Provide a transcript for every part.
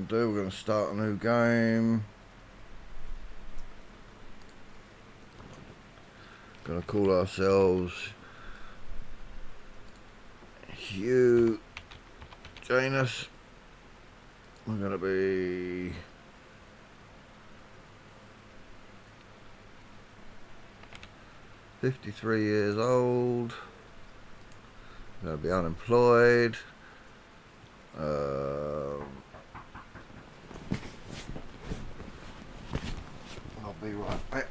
We're going to start a new game. Going to call ourselves Hugh Janus. We're going to be 53 years old. We're going to be unemployed. I'll be right back.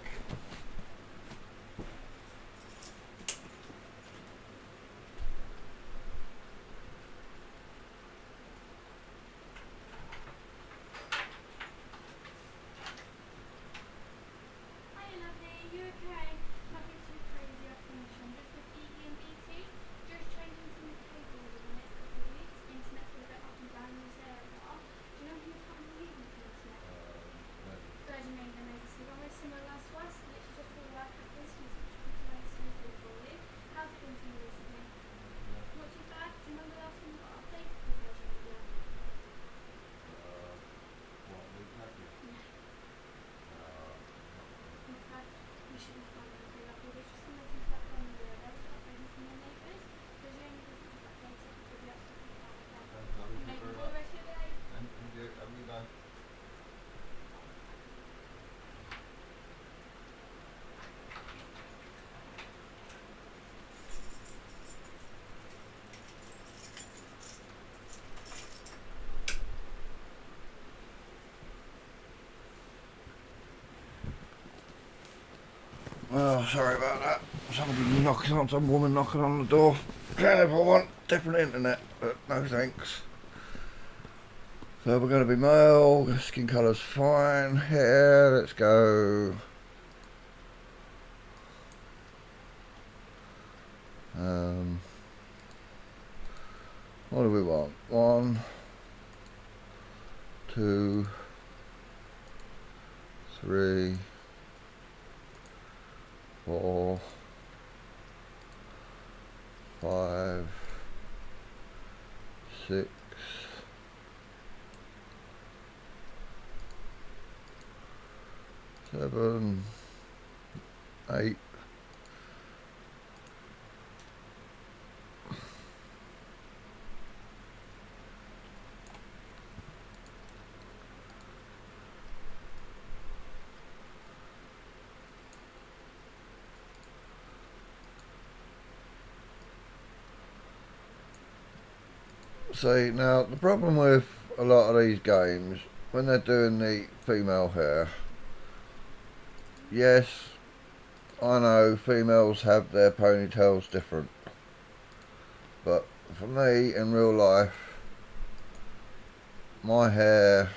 Oh, sorry about that. Some woman knocking on the door. If I want different internet, but no thanks. So we're going to be male, skin colour's fine, hair, let's go. What do we want? 1, 2, 3, 4, 5, 6, 7, 8. See, now the problem with a lot of these games, when they're doing the female hair, yes, I know females have their ponytails different, but for me in real life, my hair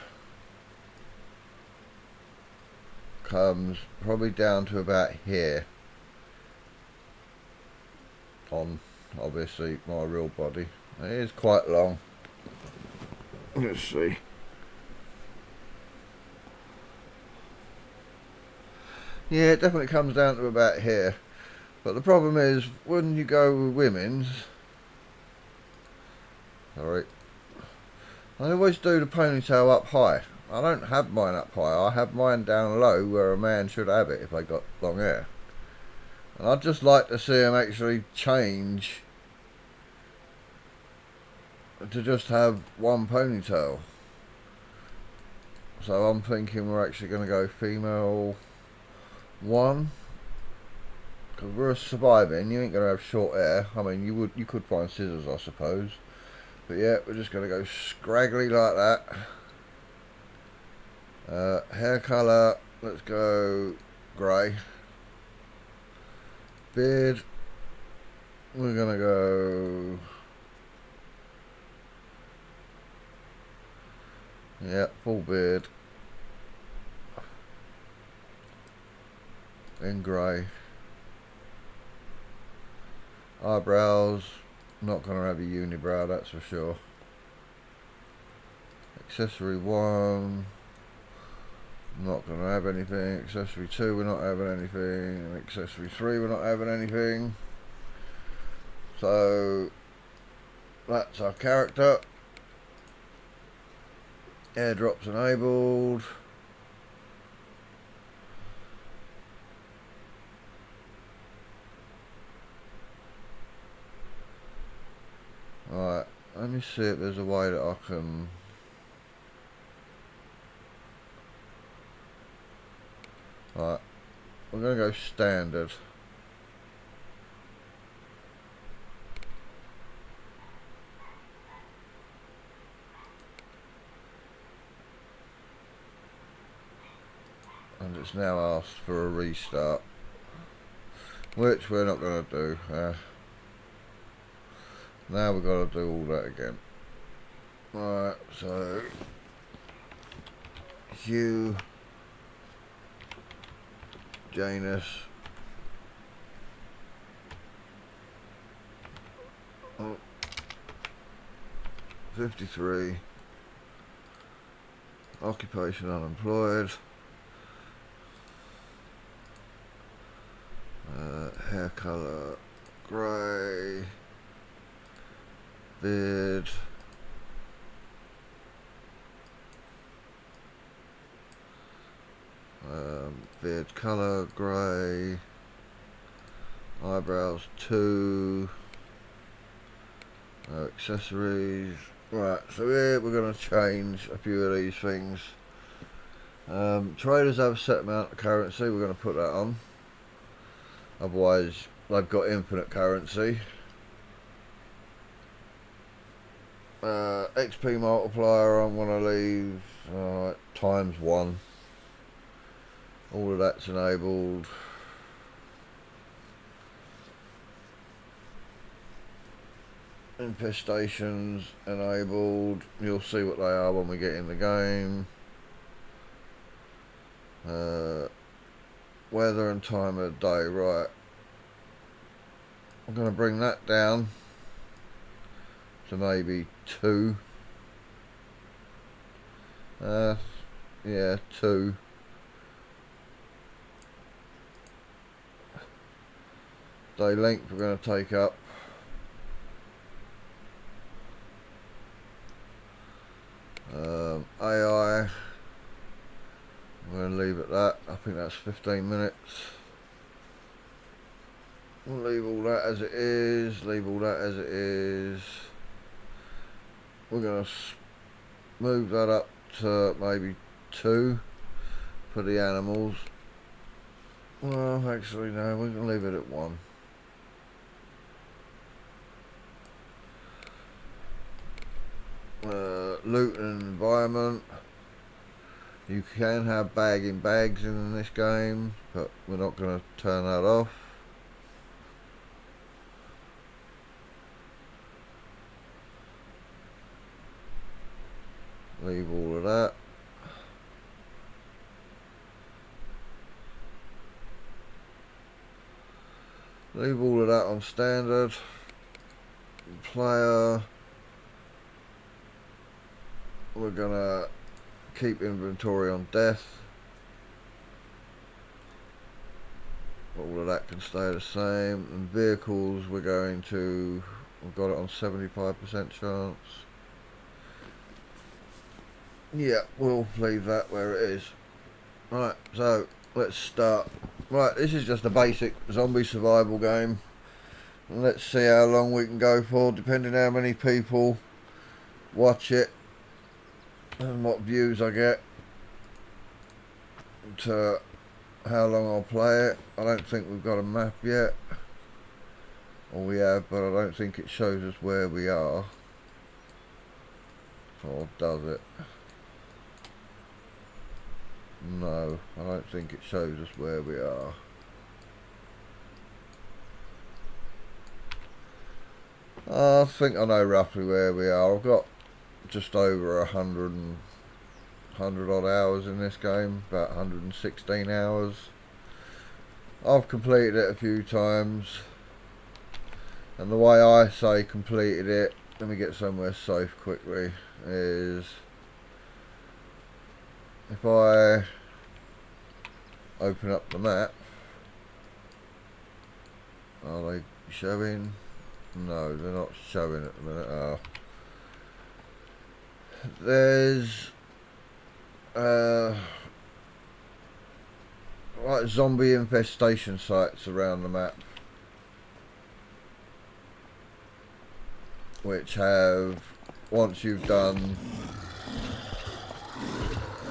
comes probably down to about here on obviously my real body. It is quite long. Let's see. Yeah, it definitely comes down to about here. But the problem is, when you go with women's, sorry, I always do the ponytail up high. I don't have mine up high. I have mine down low where a man should have it if they got long hair. And I'd just like to see them actually change to just have one ponytail. So I'm thinking we're actually going to go female 1, because we're surviving. You ain't going to have short hair. I mean, you could find scissors, I suppose, but yeah, we're just going to go scraggly like that. Hair colour, let's go grey. Beard, we're going to go, yeah, full beard in grey. Eyebrows, not going to have a unibrow, that's for sure. Accessory 1, not going to have anything. Accessory 2, we're not having anything. And accessory 3, we're not having anything. So that's our character. Airdrops enabled. Alright, let me see if there's a way that I can... Alright, we're going to go standard. And it's now asked for a restart, which we're not going to do. Now we've got to do all that again. Alright, so Hugh, Janus, 53, occupation unemployed, hair colour grey, beard, beard colour grey, eyebrows 2, accessories. Right, so here we're going to change a few of these things. Traders have a set amount of currency, we're going to put that on. Otherwise, they've got infinite currency. XP multiplier, I'm going to leave ×1. All of that's enabled. Infestations enabled. You'll see what they are when we get in the game. Weather and time of day. Right, I'm going to bring that down to maybe 2. Yeah, 2. Day length we're going to take up AI, I'm going to leave it at that. I think that's 15 minutes. We'll leave all that as it is, leave all that as it is. We're going to move that up to maybe 2 for the animals. Well, actually no, we're going to leave it at 1. Loot and environment. You can have bagging bags in this game, but we're not going to turn that off. Leave all of that. Leave all of that on standard. Player. We're gonna keep inventory on death. All of that can stay the same. And vehicles, we're going to, we've got it on 75% chance. Yeah, we'll leave that where it is. Right, so let's start. Right, this is just a basic zombie survival game. Let's see how long we can go for, depending how many people watch it and what views I get to how long I'll play it. I don't think we've got a map yet, or we have, but I don't think it shows us where we are. Or does it? No, I don't think it shows us where we are. I think I know roughly where we are. I've got just over 100 odd hours in this game, about 116 hours. I've completed it a few times, and the way I say completed it, let me get somewhere safe quickly, is if I open up the map, are they showing? No, they're not showing at the minute. There's like zombie infestation sites around the map, which have, once you've done,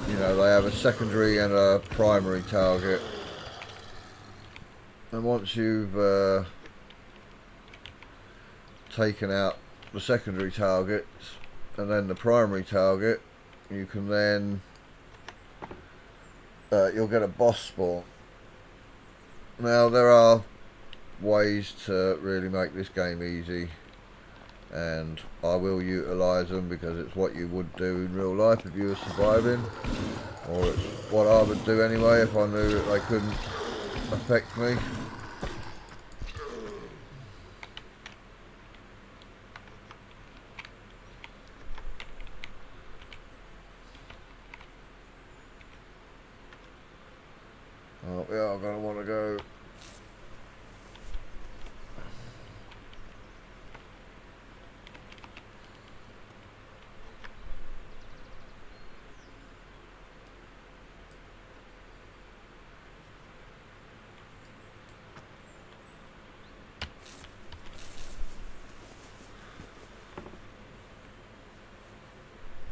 you know, they have a secondary and a primary target, and once you've taken out the secondary targets and then the primary target, you can then you'll get a boss spawn. Now there are ways to really make this game easy, and I will utilise them because it's what you would do in real life if you were surviving, or it's what I would do anyway if I knew that they couldn't affect me. Oh yeah, I'm gonna want to go.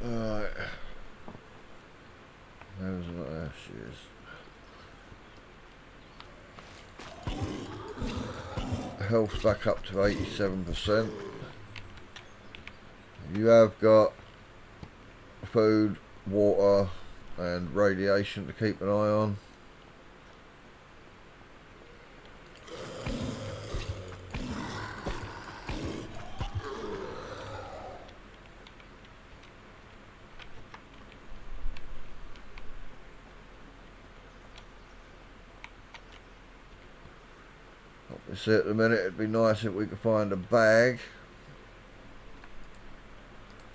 Alright. There she is. Health back up to 87%. You have got food, water and radiation to keep an eye on. Obviously at the minute it'd be nice if we could find a bag.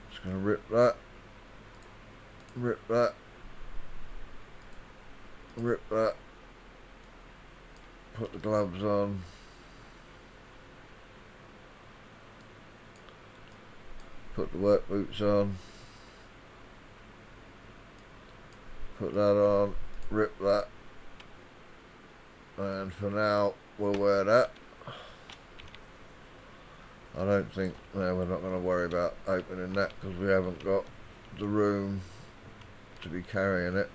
Just gonna rip that, rip that, rip that, put the gloves on, put the work boots on, put that on, rip that, and for now we'll wear that. I don't think, no, we're not going to worry about opening that because we haven't got the room to be carrying it.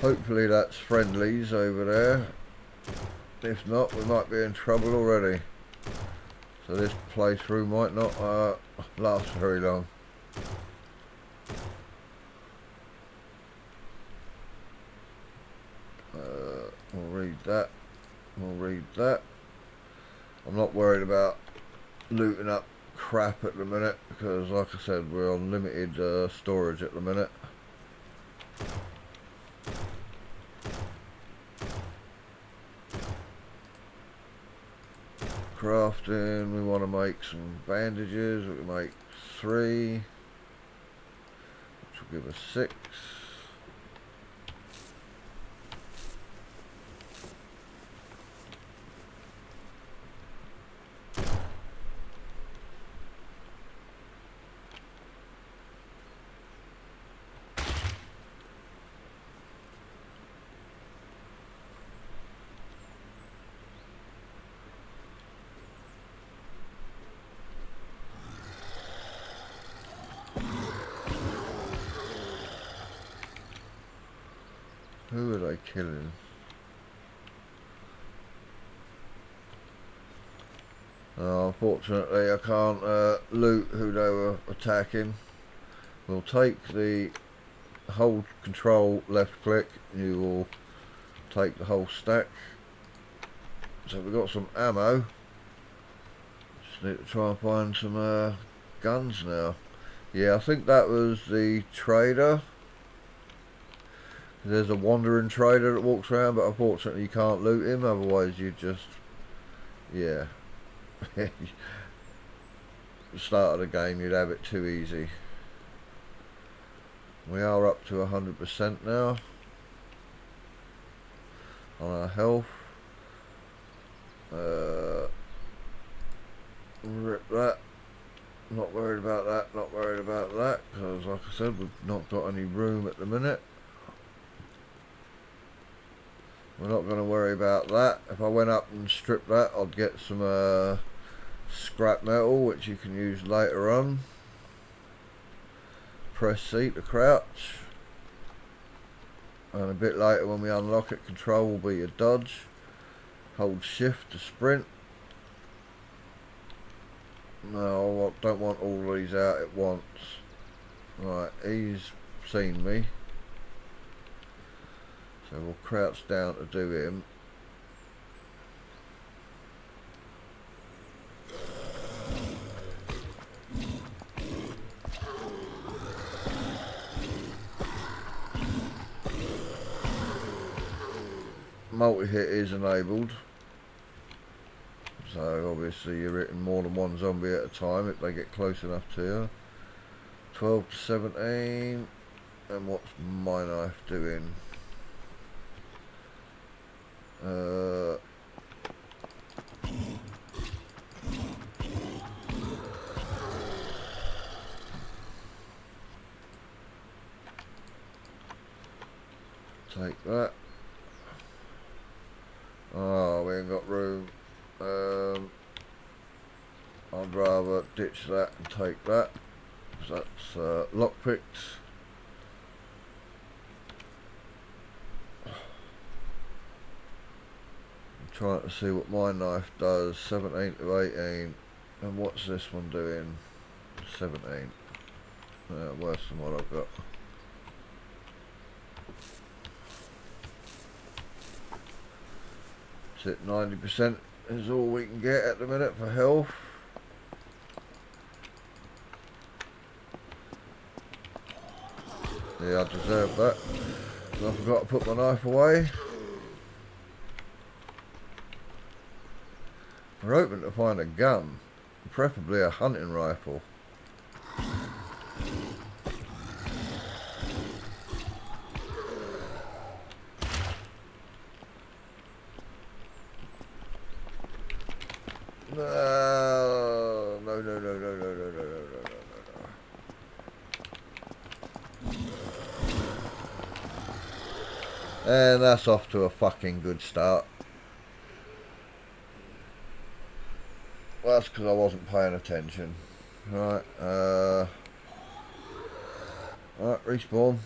Hopefully that's friendlies over there. If not, we might be in trouble already. So this playthrough might not last very long. We'll read that. We'll read that. I'm not worried about looting up crap at the minute because, like I said, we're on limited storage at the minute. Crafting, we want to make some bandages. We can make 3, which will give us 6. Who are they killing? Unfortunately, I can't loot who they were attacking. We'll take the hold control left click. You will take the whole stack. So we've got some ammo. Just need to try and find some guns now. Yeah, I think that was the trader. There's a wandering trader that walks around, but unfortunately you can't loot him, otherwise you just, yeah. The start of the game you'd have it too easy. We are up to 100% now. on our health. Rip that. Not worried about that, not worried about that, because like I said, we've not got any room at the minute. We're not going to worry about that. If I went up and stripped that, I'd get some scrap metal, which you can use later on. Press C to crouch. And a bit later when we unlock it, control will be your dodge. Hold shift to sprint. No, I don't want all these out at once. Right, he's seen me. So we'll crouch down to do him. Multi-hit is enabled. So obviously you're hitting more than one zombie at a time if they get close enough to you. 12 to 17. And what's my knife doing? Take that. Oh, we ain't got room. I'd rather ditch that and take that. So that's lockpicks. I'm trying to see what my knife does. 17 to 18. And what's this one doing? 17. Worse than what I've got. It's at 90% is all we can get at the minute for health. Yeah, I deserve that. So I forgot to put my knife away. We're hoping to find a gun, preferably a hunting rifle. And that's off to a fucking good start. Well, that's because I wasn't paying attention. Right, right, respawn.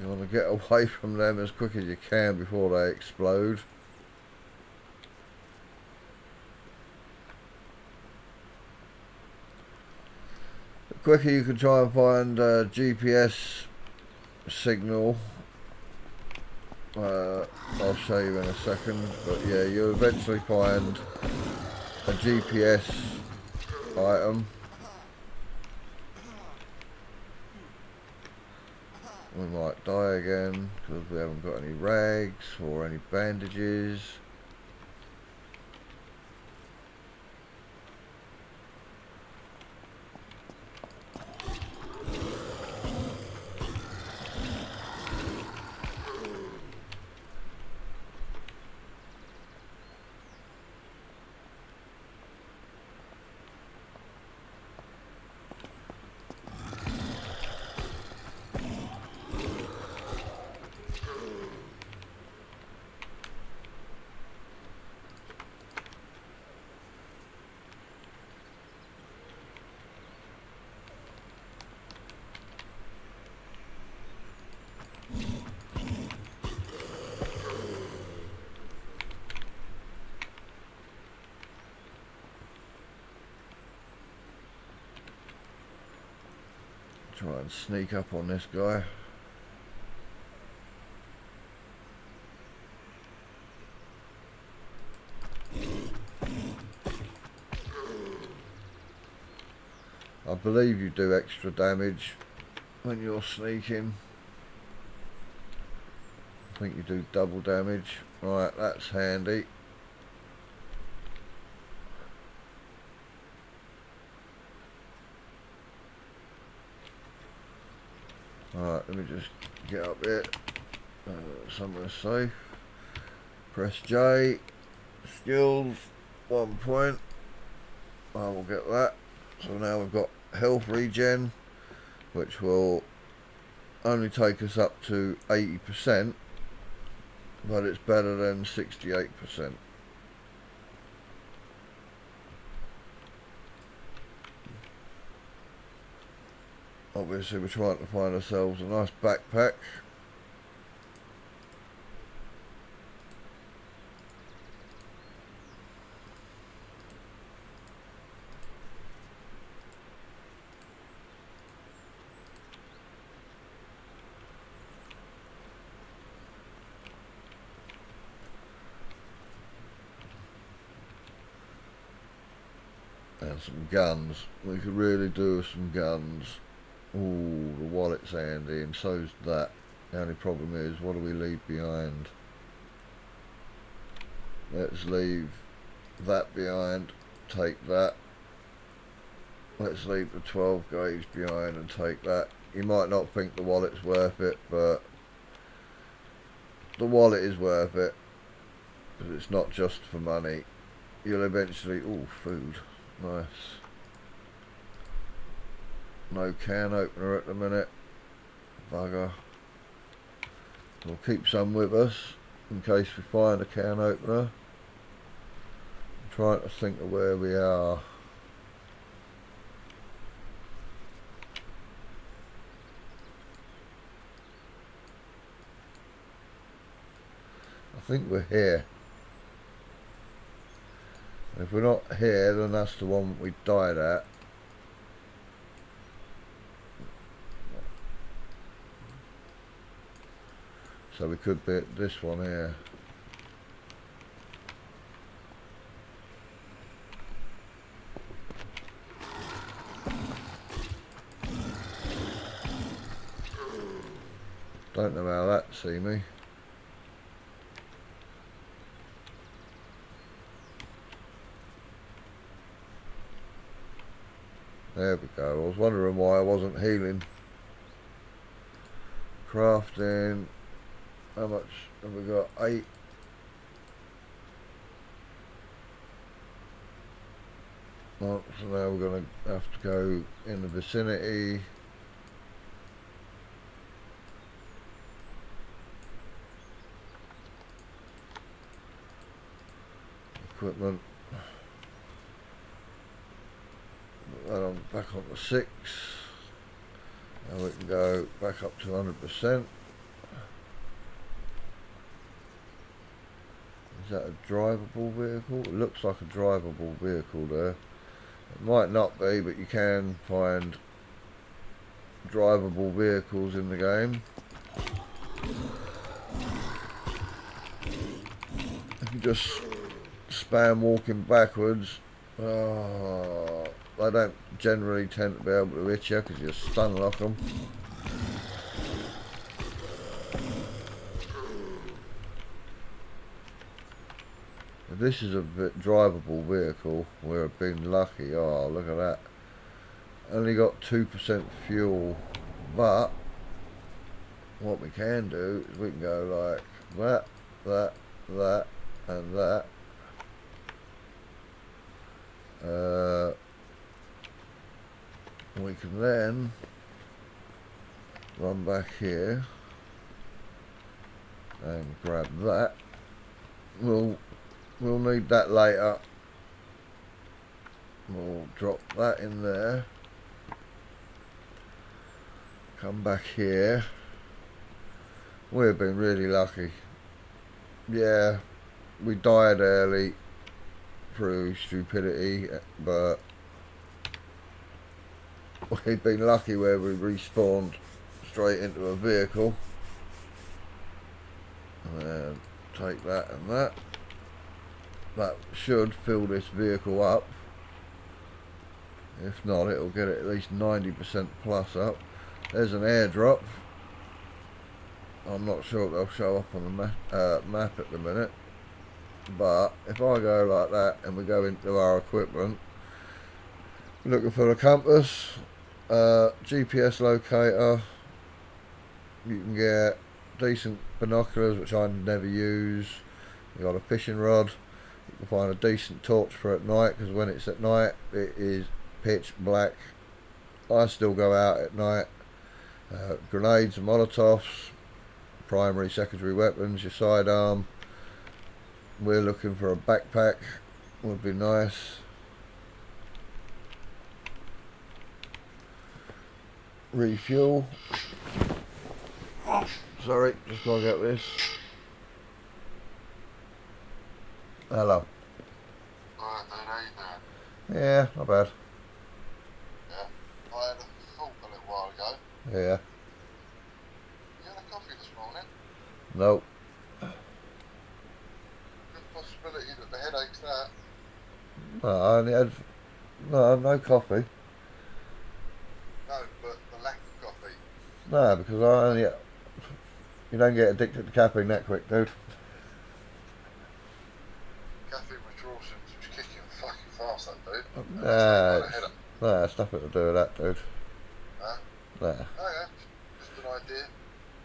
You want to get away from them as quick as you can before they explode. The quicker you can try and find a GPS signal, I'll show you in a second, but yeah, you'll eventually find a GPS item. We might die again because we haven't got any rags or any bandages. Try and sneak up on this guy. I believe you do extra damage when you're sneaking. I think you do double damage. Right, that's handy. Alright, let me just get up here. Somewhere safe. Press J. Skills. 1 point. I will get that. So now we've got health regen, which will only take us up to 80%, but it's better than 68%. Obviously we're trying to find ourselves a nice backpack. And some guns. We could really do with some guns. Ooh, the wallet's handy, and so's that. The only problem is, what do we leave behind? Let's leave that behind, take that. Let's leave the 12 gauge behind and take that. You might not think the wallet's worth it, but the wallet is worth it, because it's not just for money. You'll eventually... ooh, food. Nice. No can opener at the minute. Bugger. We'll keep some with us in case we find a can opener. I'm trying to think of where we are. I think we're here. If we're not here, then that's the one we died at. So we could be at this one here. Don't know how that see me. There we go. I was wondering why I wasn't healing. Crafting. How much have we got? 8. Well, so now we're going to have to go in the vicinity. Equipment. Put that on, back on the 6. Now we can go back up to 100%. Is that a drivable vehicle? It looks like a drivable vehicle there. It might not be, but you can find drivable vehicles in the game. If you just spam walking backwards, they don't generally tend to be able to hit you because you stun lock them. This is a drivable vehicle. We've been lucky. Oh, look at that. Only got 2% fuel, but what we can do is we can go like that, and that. We can then run back here and grab that. We'll need that later. We'll drop that in there. Come back here. We've been really lucky. Yeah, we died early through stupidity, but we've been lucky where we respawned straight into a vehicle. And take that and that. That should fill this vehicle up. If not, it'll get it at least 90% plus up. There's an airdrop. I'm not sure if they'll show up on the map at the minute. But if I go like that and we go into our equipment, looking for the compass, GPS locator, you can get decent binoculars, which I never use. You got a fishing rod. You can find a decent torch for at night, because when it's at night it is pitch black. I still go out at night. Grenades and molotovs, primary, secondary weapons, your sidearm. We're looking for a backpack, would be nice. Refuel. Sorry, just gotta get this. Hello. Alright, dude, how you doing? Yeah, not bad. Yeah. I had a thought a little while ago. Yeah. You had a coffee this morning? Nope. Good possibility that the headache's that. No, I only had no coffee. No, but the lack of coffee. No, because I only. You don't get addicted to caffeine that quick, dude. Caffeine withdrawal symptoms kicking fucking fast, that dude. Nah, it's nothing to do with that, dude. Huh? Nah. Oh yeah, just an idea.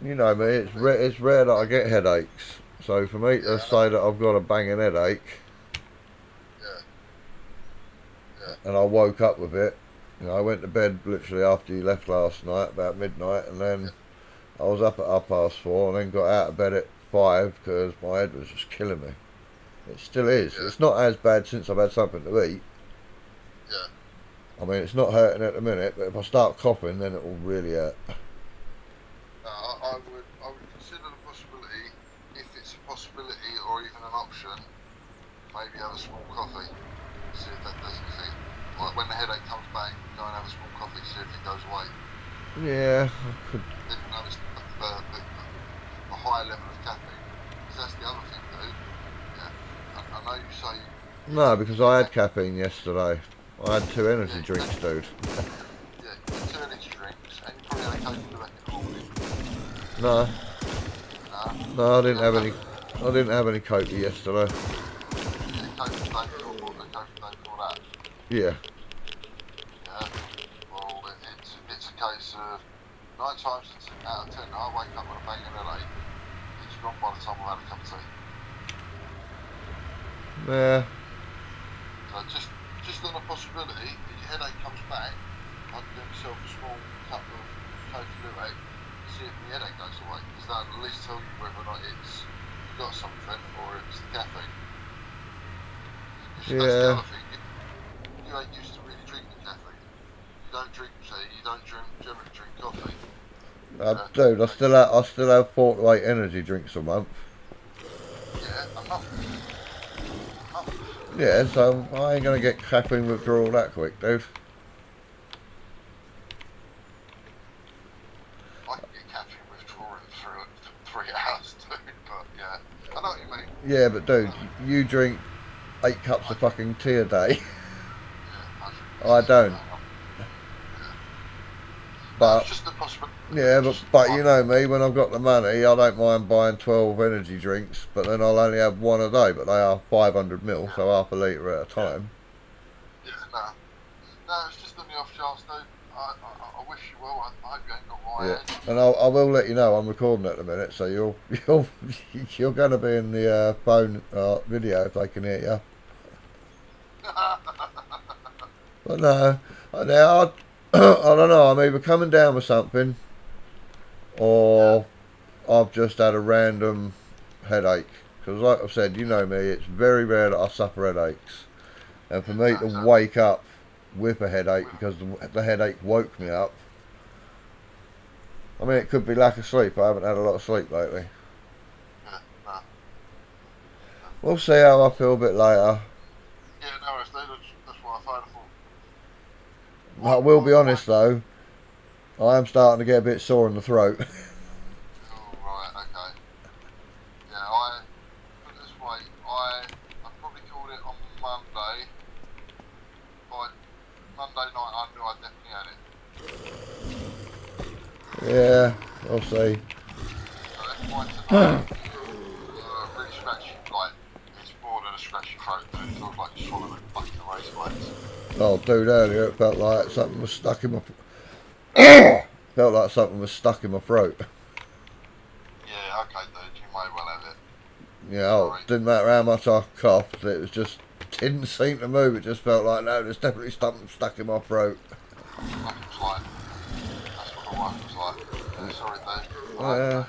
You know me, it's rare that I get headaches. So for me to say that I've got a banging headache, and I woke up with it, you know, I went to bed literally after you left last night, about midnight, and then I was up at 4:30, and then got out of bed at 5 because my head was just killing me. It still is. Yeah. It's not as bad since I've had something to eat. Yeah. I mean, it's not hurting at the minute, but if I start coughing, then it will really hurt. No, I would consider the possibility, if it's a possibility or even an option, maybe have a small coffee. See if that does anything. Like when the headache comes back, go and have a small coffee, see if it goes away. Yeah, I could. Even though it's a higher level of caffeine. Because that's the other thing, dude. Yeah. I know you say... No, because I had caffeine yesterday. I had 2 energy drinks, dude. Yeah, 2 energy drinks, and you probably had a Coke in the morning. No. No? No, I didn't have any. I didn't have any Coke yesterday. Yeah, Coke the day before, or the Coke the day before that. Yeah. Yeah. Well, it's a case of 9 times out of 10, I wake up with a banging headache. It's gone by the time I've had a cup of tea. Yeah. So just on a possibility that your headache comes back, I'd do myself a small cup of Coke Fluid, see if the headache goes away, because that'll at least tell you whether or not you've got something or it's the caffeine. Because that's the other thing, you ain't used to really drinking caffeine. You don't drink tea, you don't generally drink coffee. Dude, I still have 4 to 8 energy drinks a month. Yeah, enough. Yeah, so I ain't gonna get caffeine withdrawal that quick, dude. I can get caffeine withdrawal in 3 hours, dude, but yeah. I know what you mean. Yeah, but dude, you drink 8 cups of fucking tea a day. Yeah, I don't. But it's just a possibility. yeah, but you know me, when I've got the money, I don't mind buying 12 energy drinks, but then I'll only have 1 a day, but they are 500ml, so half a litre at a time. Yeah, no, it's just on the off chance, dude. I wish you well. I hope you ain't got my head. And I will let you know I'm recording at the minute, so you're going to be in the phone video if they can hear you. But no, I don't know. I'm either coming down with something, or I've just had a random headache. Because, like I've said, you know me, it's very rare that I suffer headaches, and for me to wake up with a headache because the headache woke me up. I mean, it could be lack of sleep. I haven't had a lot of sleep lately. We'll see how I feel a bit later. Yeah, no, that's what I thought. I will be honest though, I am starting to get a bit sore in the throat. Oh, right, okay. Yeah, put it this way, I probably called it on Monday. By Monday night I knew I definitely had it. Yeah, I'll see. So that's why tonight, really scratchy, like, it's more than a scratchy throat, dude. It feels like you swallowed a bucket of razor blades. Oh, dude, earlier it felt like something was stuck in my... felt like something was stuck in my throat. Yeah, okay, dude, you may well have it. Yeah, oh, didn't matter how much I coughed, it was just... didn't seem to move, it just felt like, no, there's definitely something stuck in my throat. That's what it was like. That's what the wife was like. Yeah, sorry, Dave. Yeah,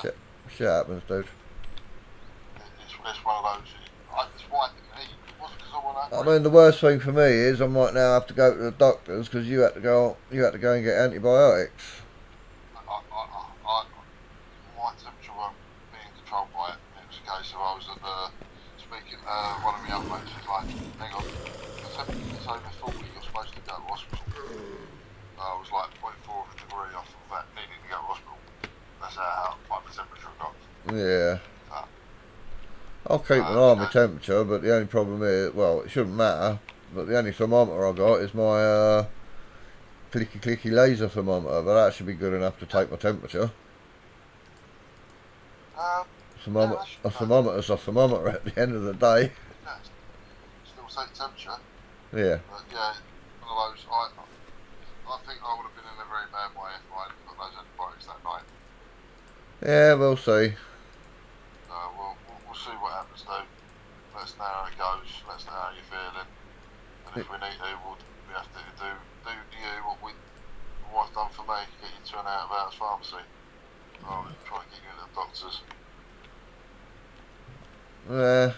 Yeah. shit happens, dude. It's one of those. It's why I didn't eat. It wasn't because I wasn't I hungry. mean, the worst thing for me is I might now have to go to the doctors because you had to go and get antibiotics. My temperature won't be controlled by it. It was a case of I was at the speaking to one of my young mates. He's like, hang on, the temperature's over 40. You're supposed to go to hospital. I was like 0.4 of a degree off of that, needing to go to hospital. That's how high my temperature got. Yeah. So, I'll keep an eye on my temperature, but the only problem is, well, it shouldn't matter, but the only thermometer I got is my clicky laser thermometer, but that should be good enough to take my temperature. A thermometer's a thermometer at the end of the day. Yeah, still take temperature. Yeah. But yeah, one of those. I think I would have been in a very bad way if I hadn't got those antibiotics that night. Yeah, we'll see. We'll see what happens though. Let us know how it goes. Let us know how you're feeling. And if we need to, we have to do to you what my wife done for me. Get you to an out of hours pharmacy. I'll try to get you into the doctors. Yeah.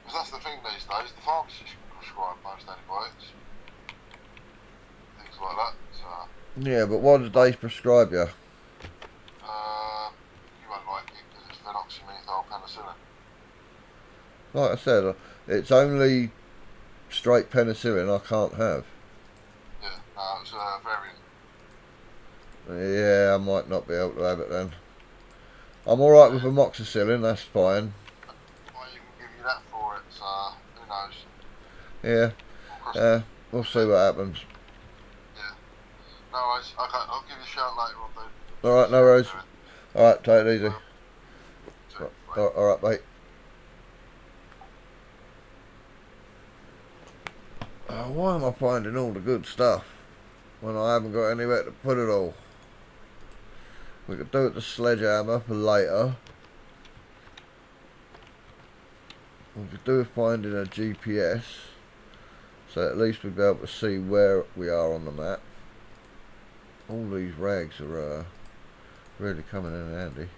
Because that's the thing these days. The pharmacists can prescribe most antibiotics. Things like that. So. Yeah, but what did they prescribe you? You won't like it because it's phenoxymethyl penicillin. Like I said, it's only straight penicillin I can't have. Yeah, no, it's a variant. Yeah, I might not be able to have it then. I'm alright with amoxicillin, that's fine. Might even give you that for it, so who knows. Yeah, we'll see what happens. Yeah. No worries. Okay, I'll give you a shout later on, dude. Alright, no worries. Alright, take it easy. Alright, mate. Why am I finding all the good stuff when I haven't got anywhere to put it all? We could do it the sledgehammer for later. We could do with finding a GPS, so at least we'd be able to see where we are on the map. All these rags are really coming in handy.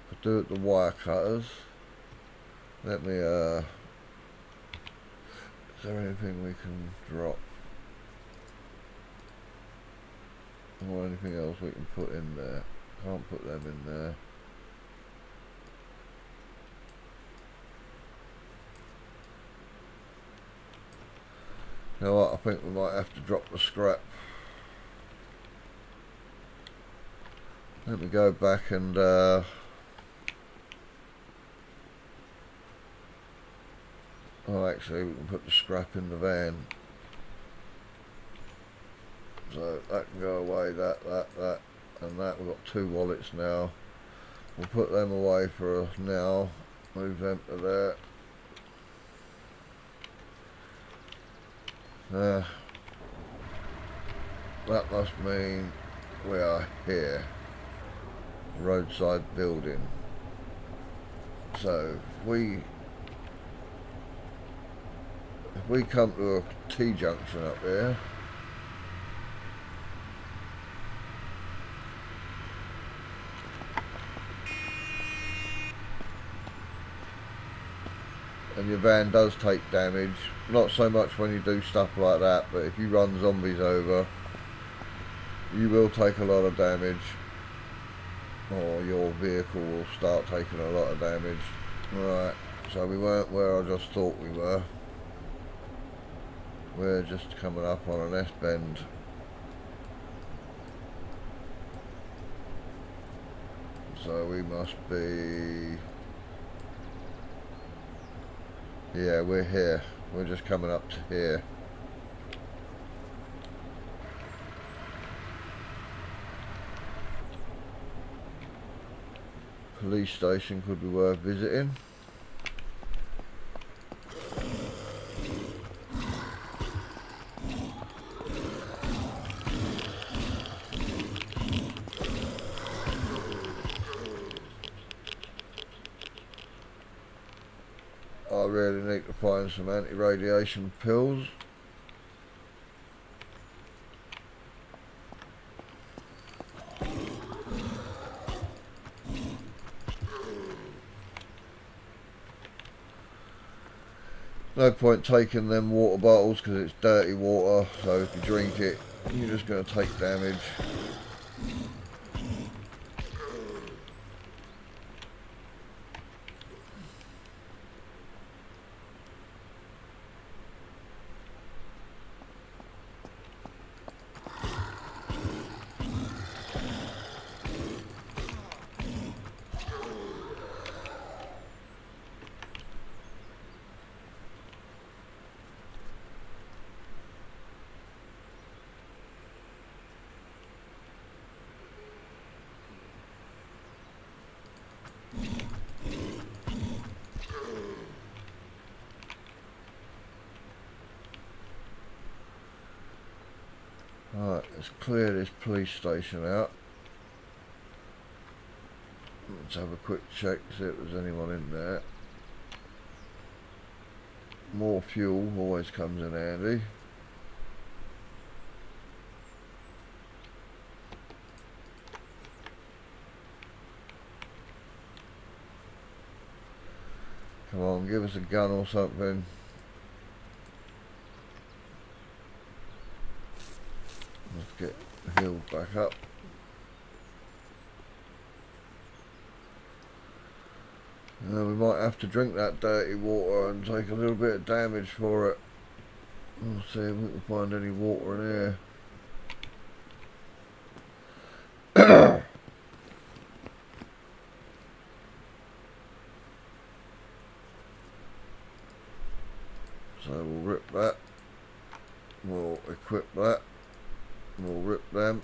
Could do it the wire cutters. Let me is there anything we can drop? Or anything else we can put in there? Can't put them in there. You know what, I think we might have to drop the scrap. Let me go back and oh, actually we can put the scrap in the van. So that can go away, that, and that. We've got 2 wallets now. We'll put them away for now. Move them to there. That must mean we are here. Roadside building. So if we come to a T-junction up here, and your van does take damage, not so much when you do stuff like that, but if you run zombies over, you will take a lot of damage, or your vehicle will start taking a lot of damage. Right, so we weren't where I just thought we were. We're just coming up on an S-bend. So we must be... yeah, we're here. We're just coming up to here. Police station could be worth visiting. I really need to find some anti-radiation pills. No point taking them water bottles because it's dirty water, so if you drink it, you're just going to take damage. Right, let's clear this police station out. Let's have a quick check, see if there's anyone in there. More fuel always comes in handy. Come on, give us a gun or something. Let's get the hill back up. We might have to drink that dirty water and take a little bit of damage for it. We'll see if we can find any water in here. So we'll rip that. We'll equip that. We'll rip them.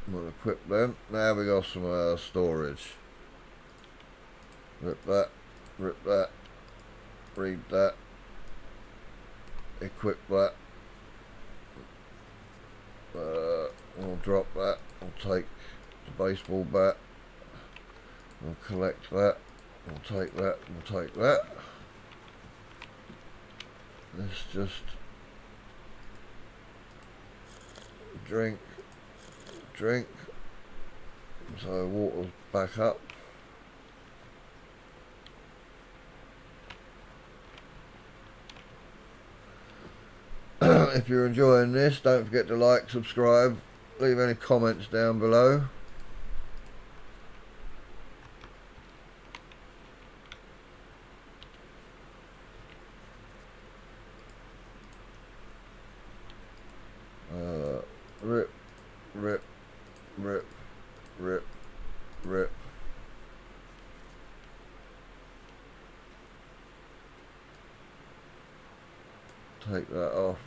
We'll equip them. Now we got some storage. Rip that, read that, equip that, we'll drop that, we'll take the baseball bat, we'll collect that, we'll take that, we'll take that. Let's just drink, so water's back up. If you're enjoying this, don't forget to like, subscribe, leave any comments down below. Rip, rip, rip, rip, rip. Take that off.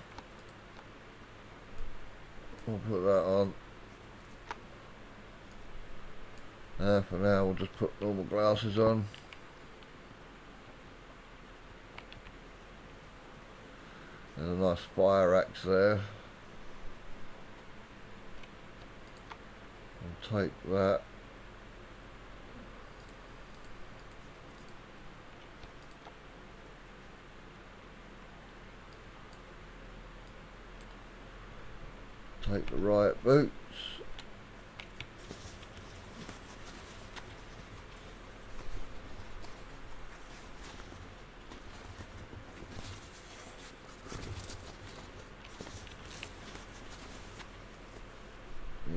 We'll put that on. For now we'll just put normal glasses on. There's a nice fire axe there. We'll take that. Take the riot boots.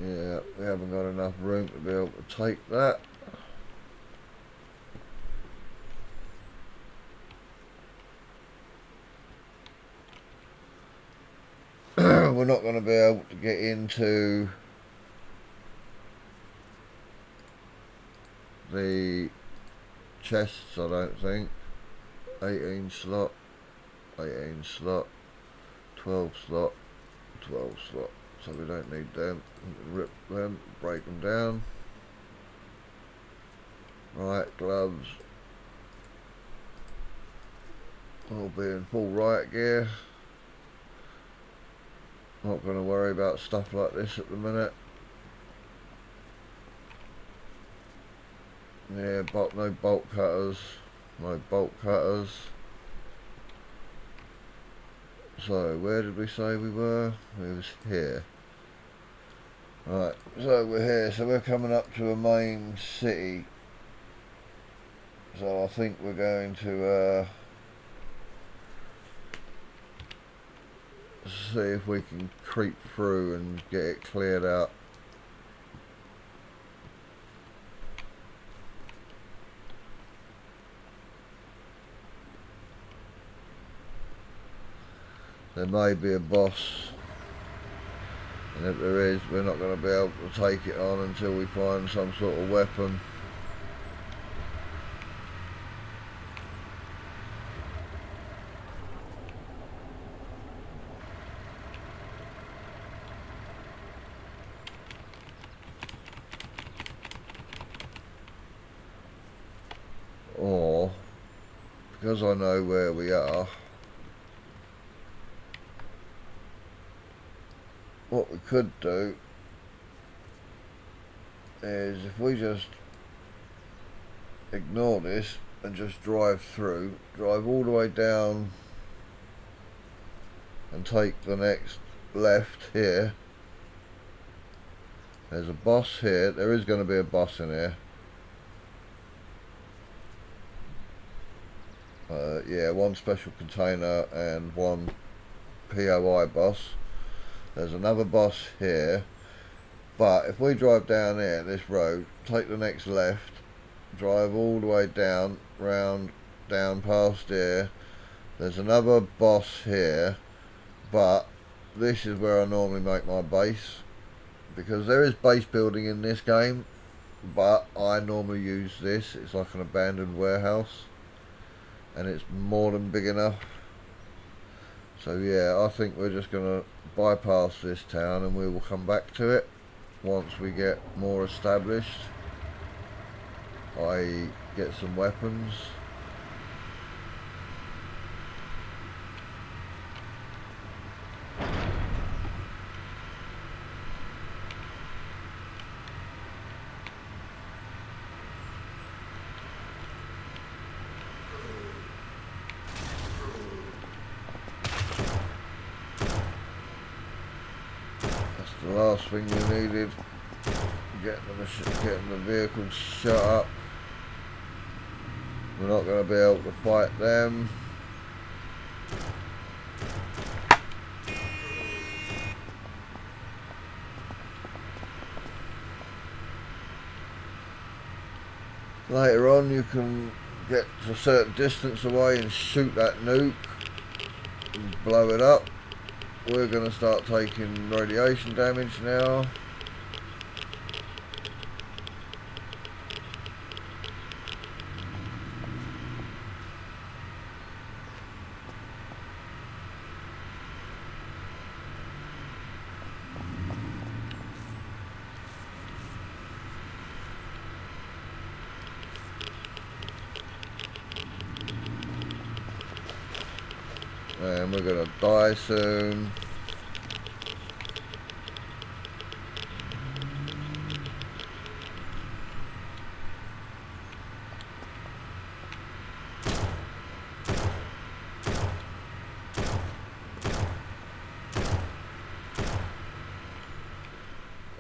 Yeah, we haven't got enough room to be able to take that. We're not going to be able to get into the chests, I don't think. 18 slot. 18 slot, 12 slot, 12 slot. So we don't need them. Rip them, break them down. Right, gloves. All be in full riot gear. Not going to worry about stuff like this at the minute. Yeah, but no bolt cutters. No bolt cutters. So, where did we say we were? We was here. Right, so we're here. So we're coming up to a main city. So I think we're going to see if we can creep through and get it cleared out. There may be a boss, and if there is, we're not going to be able to take it on until we find some sort of weapon. Or, because I know where we are, what we could do is if we just ignore this and just drive through, drive all the way down and take the next left here. There's a boss here. There is going to be a boss in here. Yeah, one special container and one POI boss. There's another boss here, but if we drive down here this road, take the next left, drive all the way down, round, down past here, there's another boss here, but this is where I normally make my base, because there is base building in this game, but I normally use this. It's like an abandoned warehouse, and it's more than big enough. So yeah, I think we're just going to bypass this town and we will come back to it once we get more established. I get some weapons. The last thing we needed, getting the vehicle shut up. We're not going to be able to fight them. Later on you can get to a certain distance away and shoot that nuke and blow it up. We're going to start taking radiation damage now. And we're going to die soon.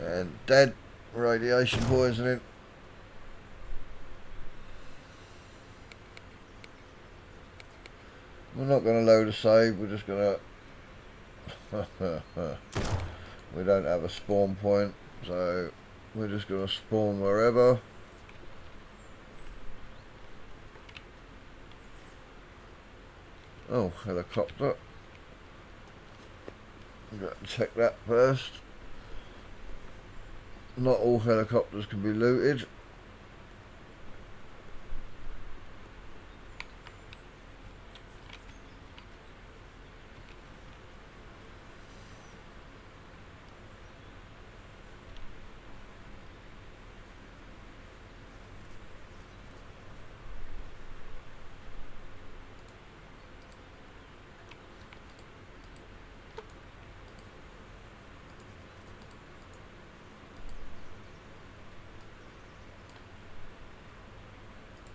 And dead, radiation poisoning. We're not going to load a save, we're just going to... We don't have a spawn point, so we're just going to spawn wherever. Oh, helicopter. I've got to check that first. Not all helicopters can be looted.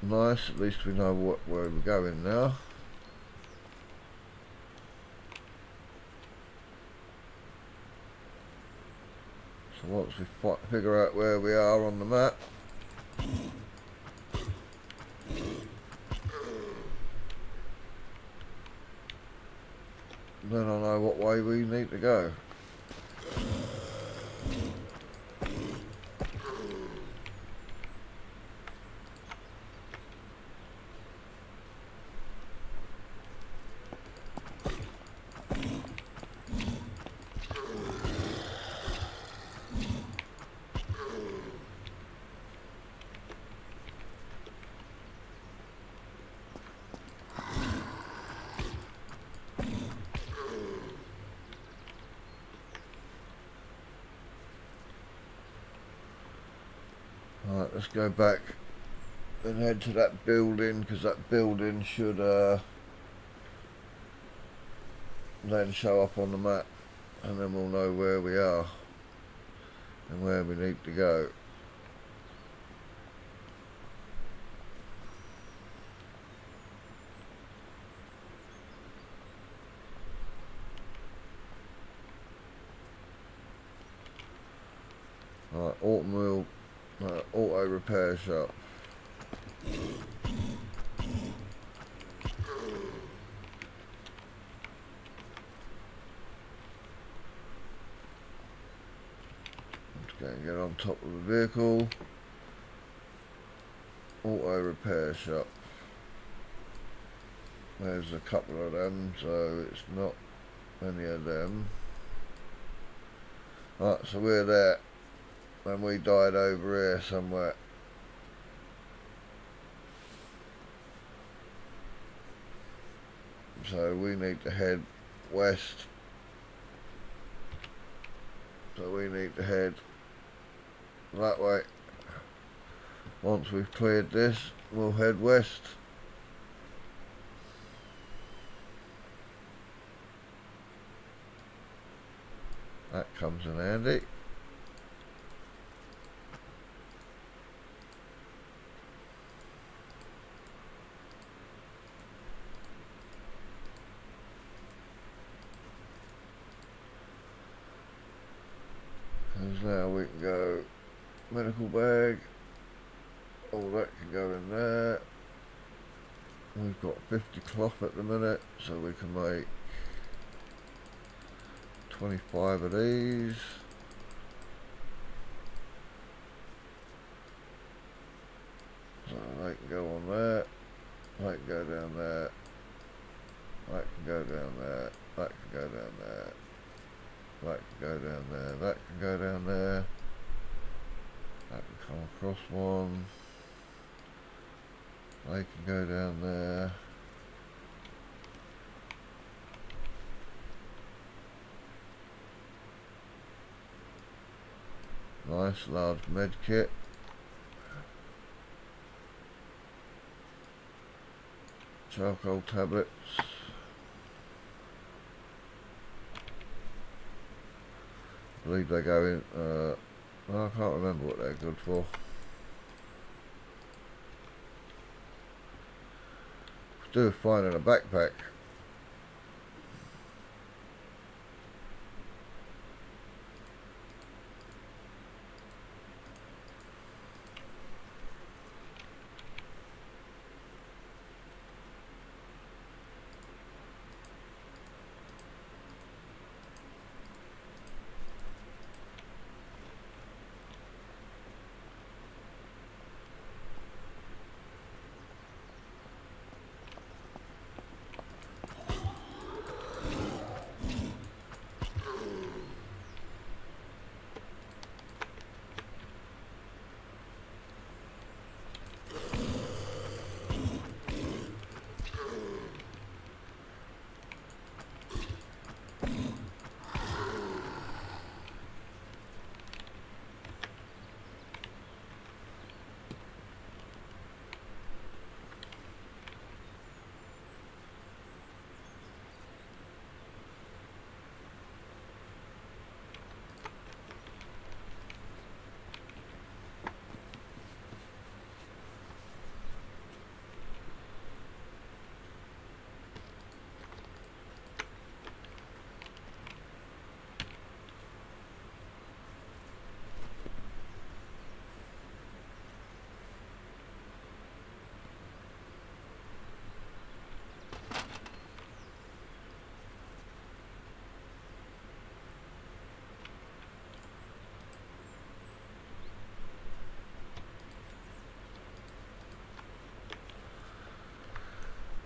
Nice, at least we know where we're going now. So once we figure out where we are on the map, then I know what way we need to go. Alright, let's go back and head to that building, because that building should then show up on the map, and then we'll know where we are and where we need to go. Alright, auto repair shop. Let's go and get on top of the vehicle. Auto repair shop. There's a couple of them, so it's not any of them. Right, so we're there, and we died over here somewhere. So we need to head west. So we need to head that way. Once we've cleared this, we'll head west. That comes in handy. Because now we can go medical bag. All that can go in there. We've got 50 cloth at the minute, so we can make 25 of these. So they can go on there, they can go down there, that can go down there, that can go down there, that can go down there, that can go down there, that can come across one, they can go down there. Nice large med kit. Charcoal tablets. I believe they go in, well, I can't remember what they're good for. Do fine in a backpack.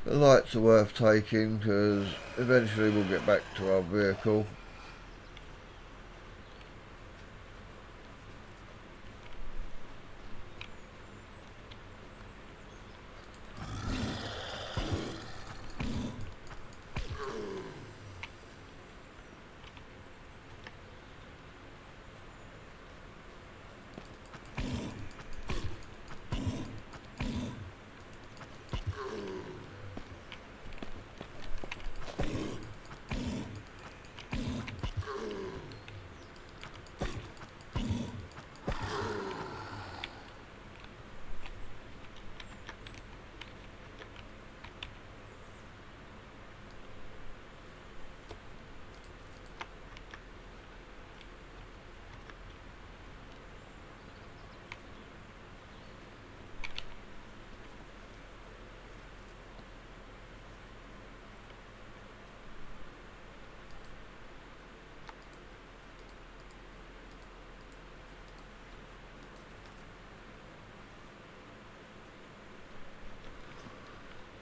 The lights are worth taking because eventually we'll get back to our vehicle.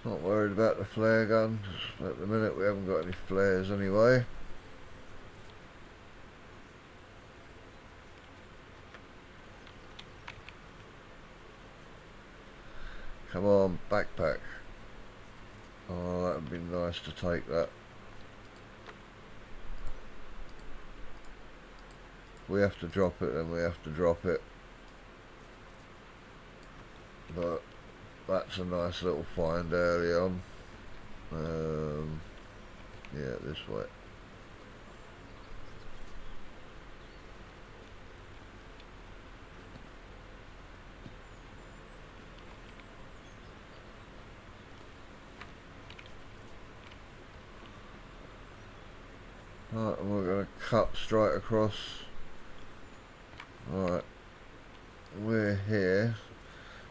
Not worried about the flare gun. At the minute we haven't got any flares anyway. Come on, backpack. Oh, that would be nice to take that. We have to drop it, then we have to drop it. But that's a nice little find early on. Yeah, this way. Right, and we're going to cut straight across. Right, we're here.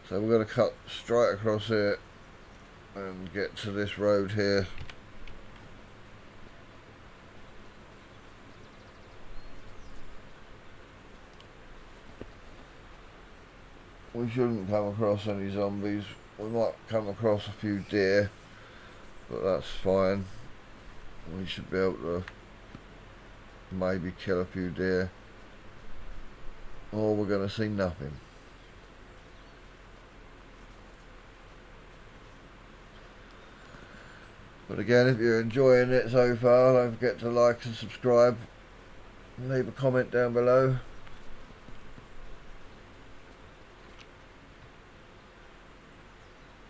So we're going to cut straight across here and get to this road here. We shouldn't come across any zombies. We might come across a few deer, but that's fine. We should be able to maybe kill a few deer, or we're going to see nothing. But again, if you're enjoying it so far, don't forget to like and subscribe and leave a comment down below.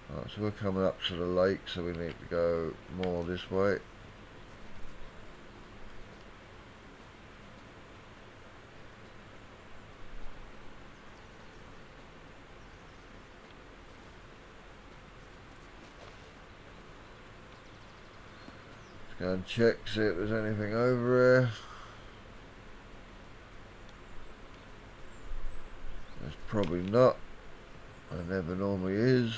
Right, so we're coming up to the lake, so we need to go more this way. Go and check, see if there's anything over here. There's probably not. There never normally is.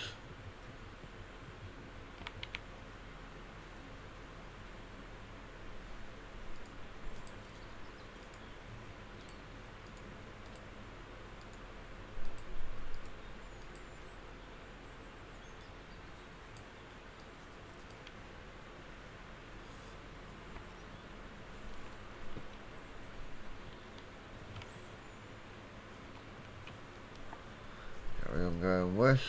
Carry on going west.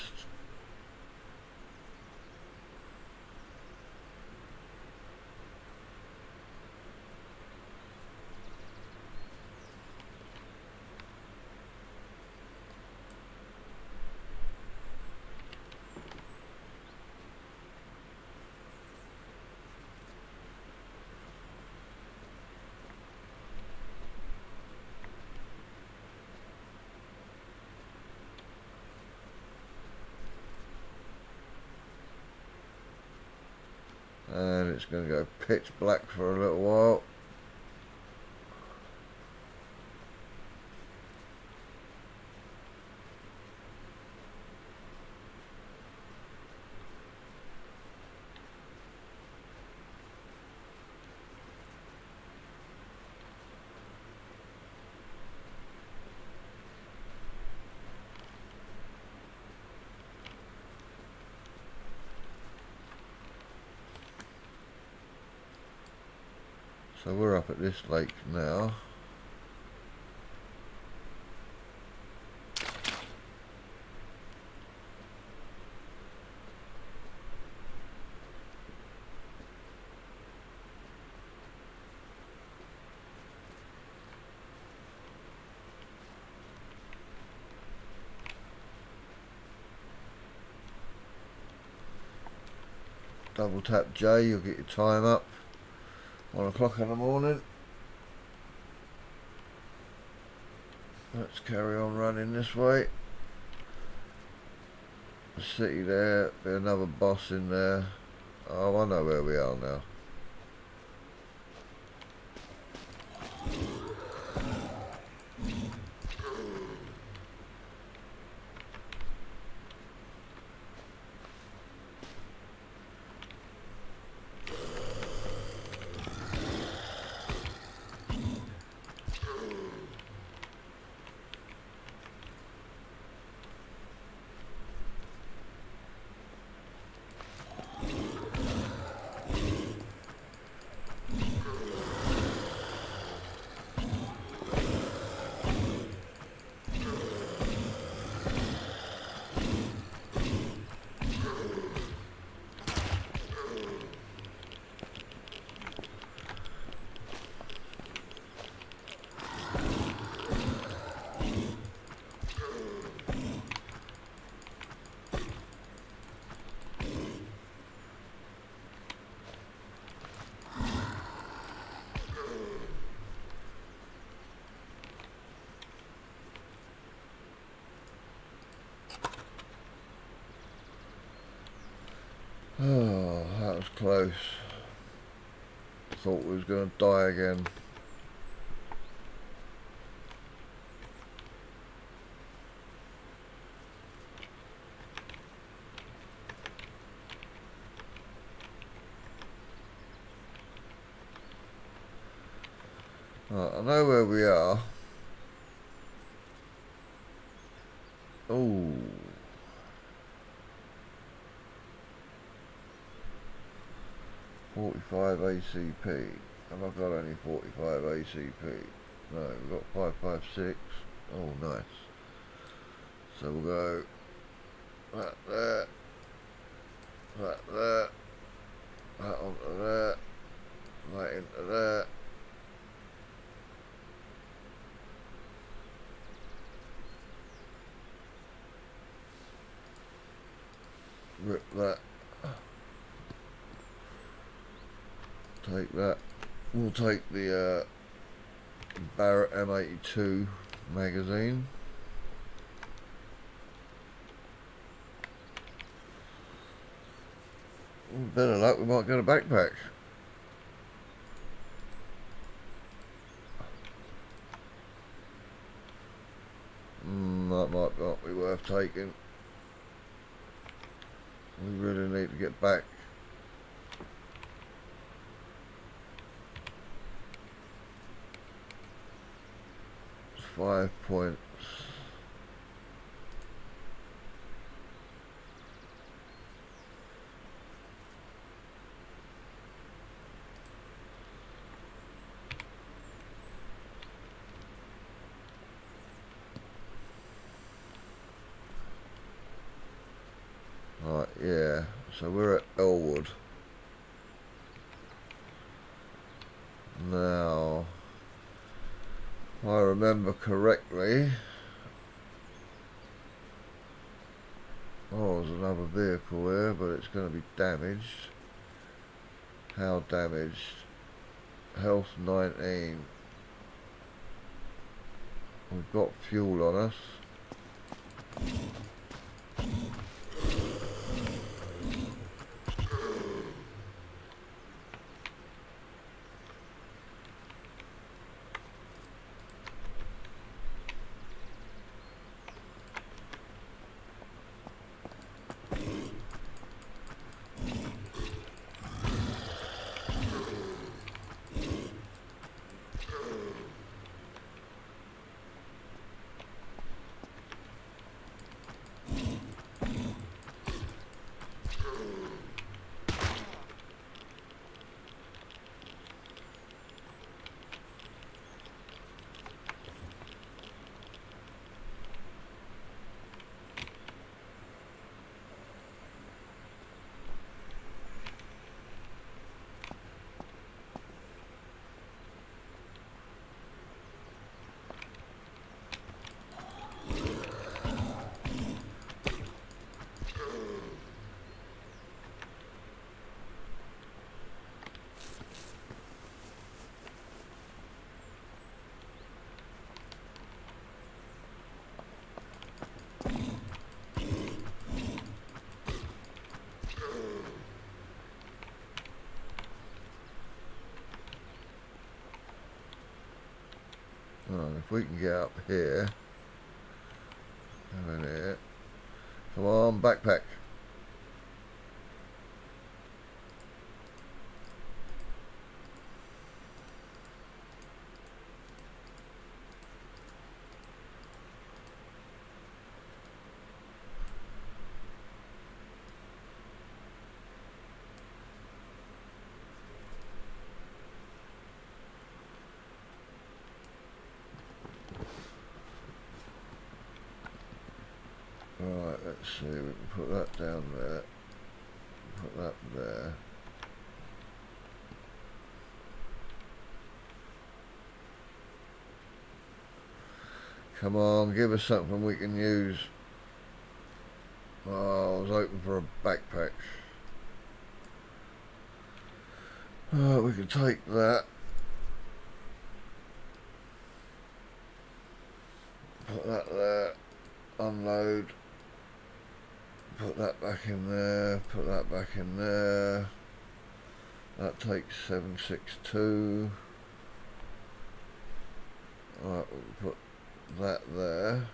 And it's going to go pitch black for a little while. So we're up at this lake now. Double tap J, you'll get your time up. 1 o'clock in the morning. Let's carry on running this way. The city there, be another boss in there. Oh, I know where we are now. Oh, that was close. Thought we was going to die again. Right, I know where we are. Oh. $45 ACP. Have I got any 45 ACP? No, we've got 556. Oh, nice. So we'll go that there, that there, that onto there, that into there. Rip that. Take that. We'll take the Barrett M82 magazine. Better luck, we might get a backpack. That might not be worth taking. We really need to get back. It's 5 points. Right, yeah, so we're at Elwood. Now, if I remember correctly, oh, there's another vehicle there, but it's going to be damaged. How damaged? Health 19. We've got fuel on us. If we can get up here. Come in here. Come on, backpack. Right, let's see, we can put that down there, put that there. Come on, give us something we can use. Oh, I was hoping for a backpack. Oh, we can take that. Put that there, unload. Put that back in there, put that back in there. That takes 762. Alright, we'll put that there.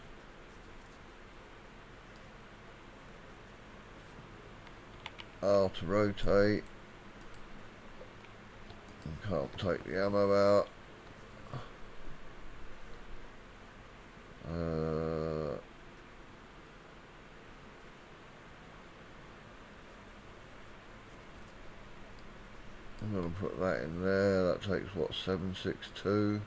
R to rotate. Can't take the ammo out. I'm going to put that in there. That takes what, 762.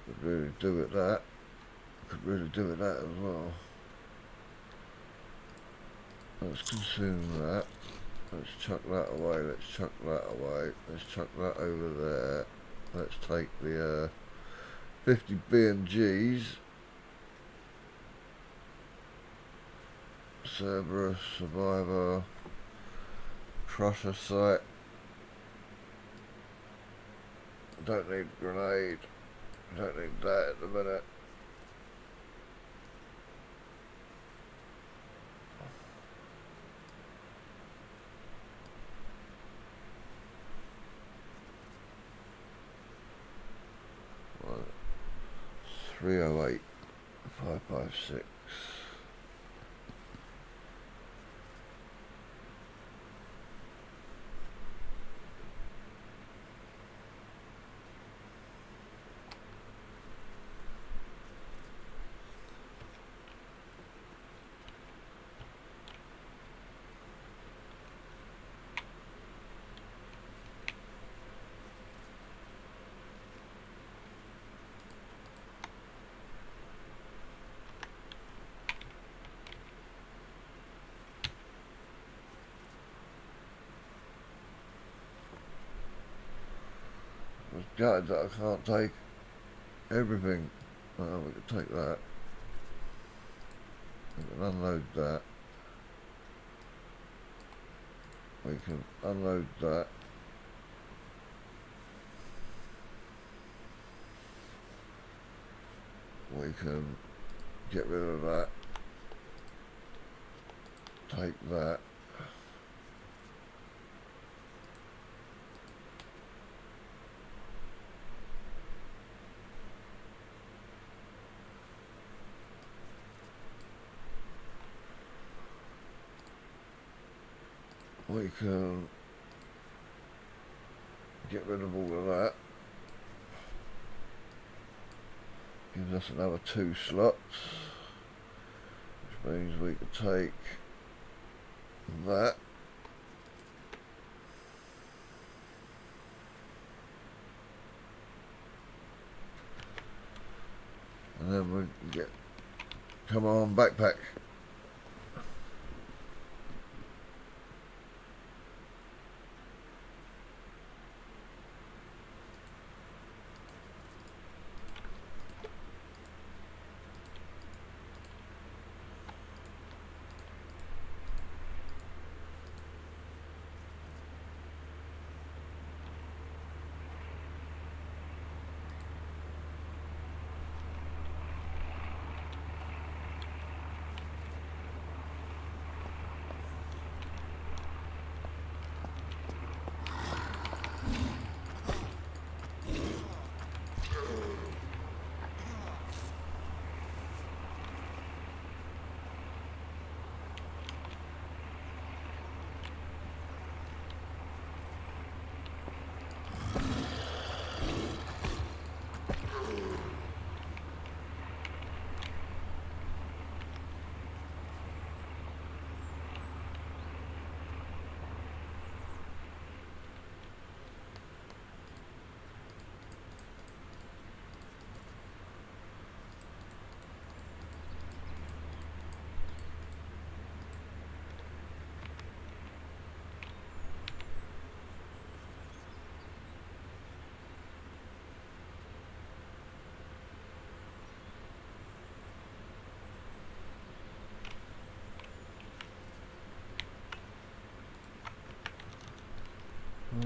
Could really do with that. Could really do with that as well. Let's consume that. Let's chuck that away. Let's chuck that away. Let's chuck that over there. Let's take the 50 B&Gs. Cerberus, Survivor, Crusher Sight. Don't need grenade. Don't need that at the minute. Right. 308 556. I was gutted that I can't take everything. Oh, we can take that. We can unload that. We can unload that. We can get rid of that. Take that. We can get rid of all of that. Gives us another 2 slots, which means we could take that. And then we can get, come on, backpack.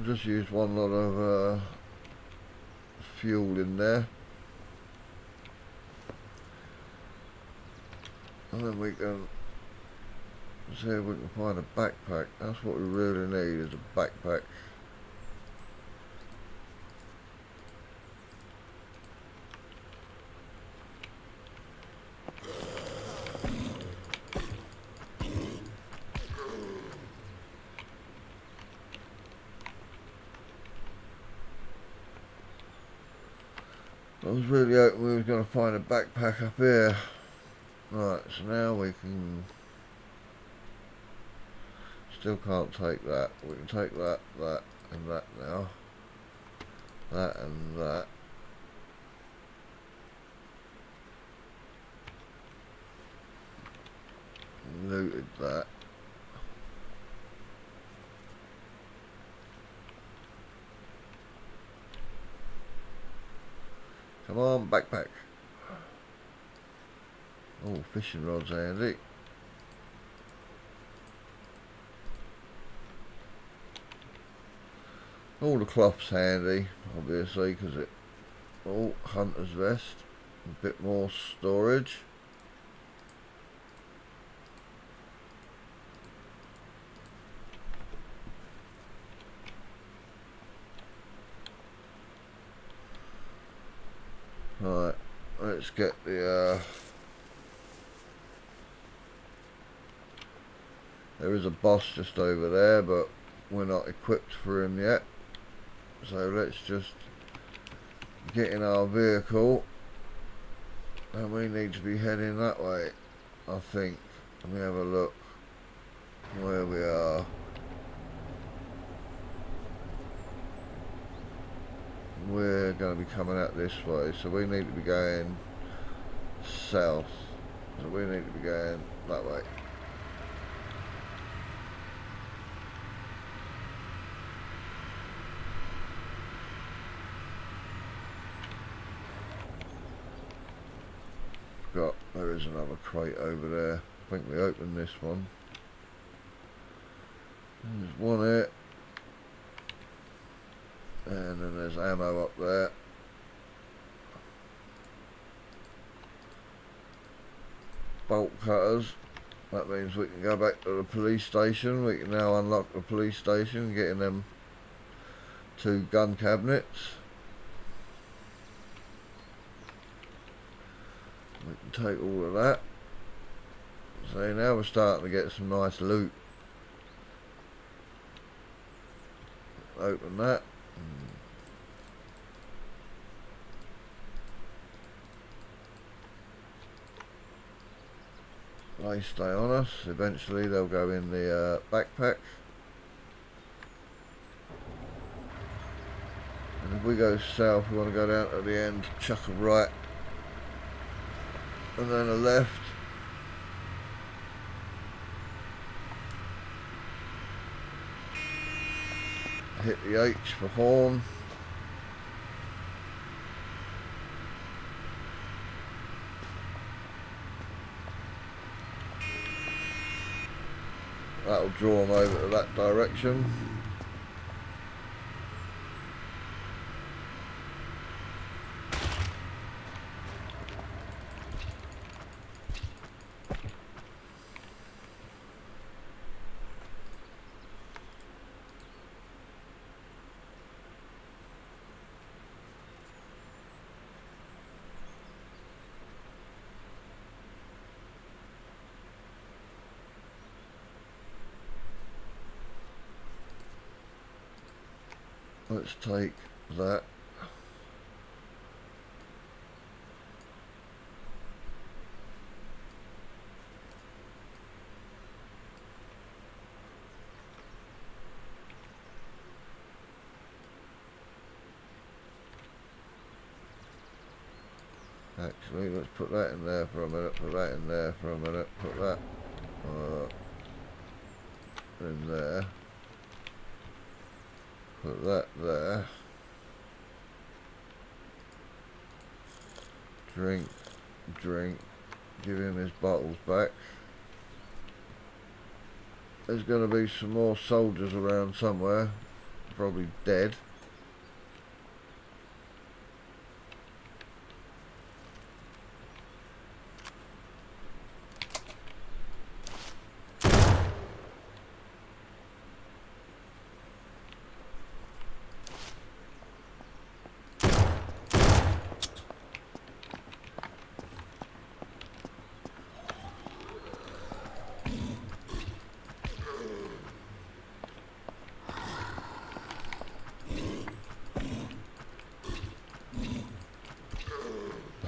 I've just used one lot of fuel in there. And then we can see if we can find a backpack. That's what we really need, is a backpack. I was really hoping we were going to find a backpack up here. Right, so now we can... Still can't take that. We can take that, that and that now. That and that. Looted that. Come on, backpack. Oh, fishing rod's handy. All the cloth's handy, obviously, because it... Oh, hunter's vest. A bit more storage. Right, let's get the... There is a boss just over there, but we're not equipped for him yet. So let's just get in our vehicle, and we need to be heading that way, I think. Let me have a look where we are. We're going to be coming out this way, so we need to be going south. So we need to be going that way. There is another crate over there. I think we opened this one. There's one here. And then there's ammo up there. Bolt cutters. That means we can go back to the police station. We can now unlock the police station, getting them 2 gun cabinets. We can take all of that. So now we're starting to get some nice loot. Open that. They stay on us. Eventually they'll go in the backpack. And if we go south, we want to go down to the end, chuck a right, and then a left. Hit the H for horn. That'll draw them over to that direction. Let's take that. Actually, let's put that in there for a minute, put that in there for a minute, put that in there. Put that there. Drink, drink. Give him his bottles back. There's going to be some more soldiers around somewhere. probably dead.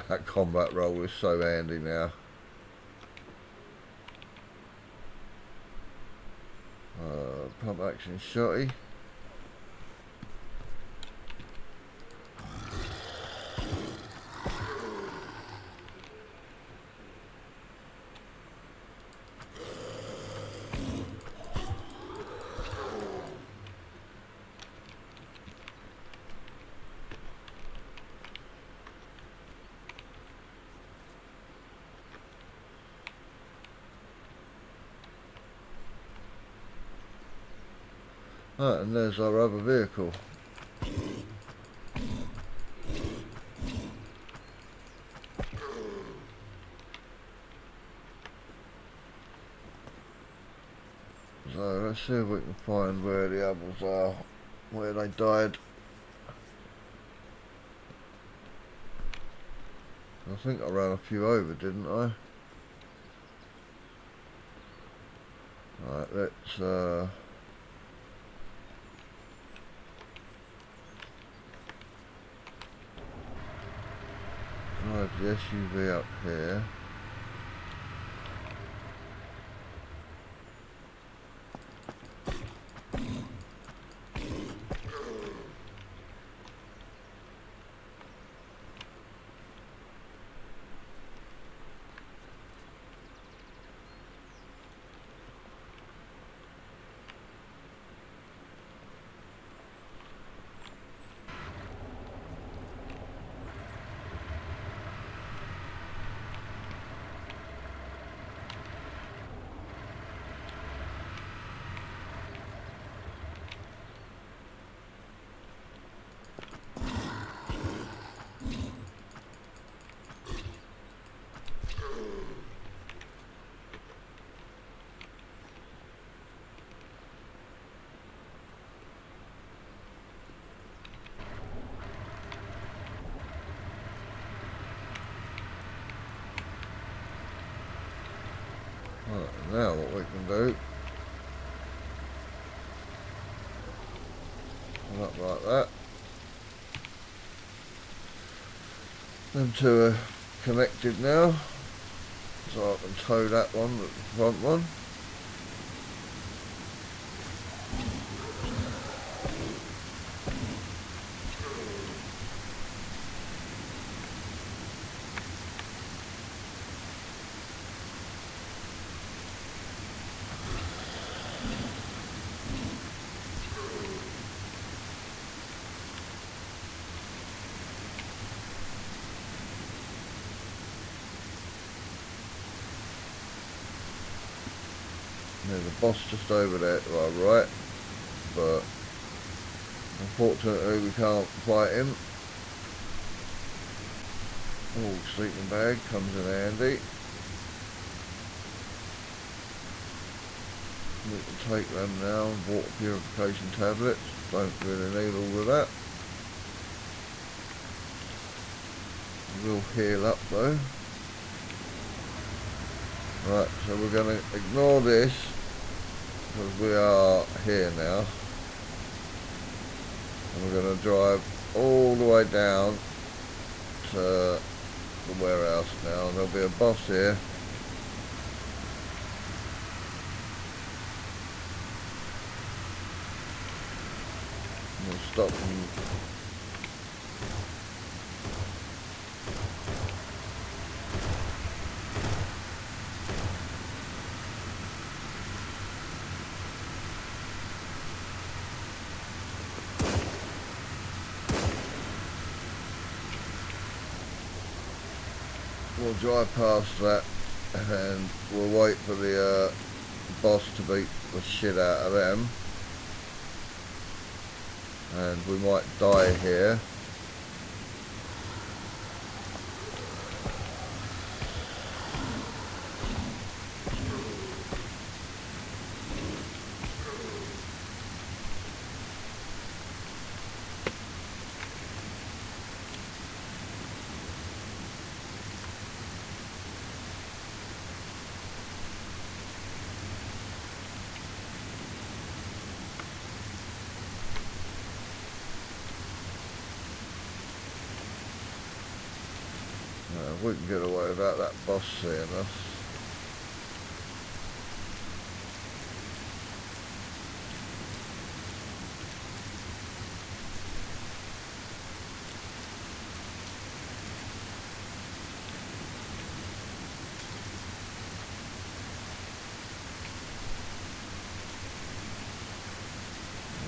That combat roll is so handy now. Pump action shotty. Right, and there's our other vehicle. So let's see if we can find where the others are, where they died. I think I ran a few over, didn't I? Right, let's drive the SUV up here. Right, now what we can do, up like that. Them two are connected now, so I can tow that one, the front one. There's a boss just over there to our right, but unfortunately we can't fight him. Oh, sleeping bag comes in handy. We can take them now, water purification tablets, don't really need all of that. We'll heal up though. Right, so we're going to ignore this, because we are here now. And we're going to drive all the way down to the warehouse now, and there'll be a boss here. We'll stop and we'll drive past that, and we'll wait for the boss to beat the shit out of them. and we might die here. We can get away without that boss seeing us.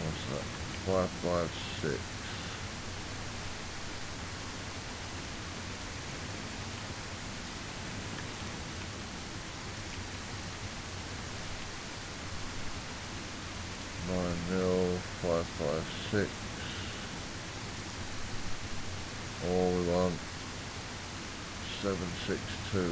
What's that? 556. Nil 556, or we want 762.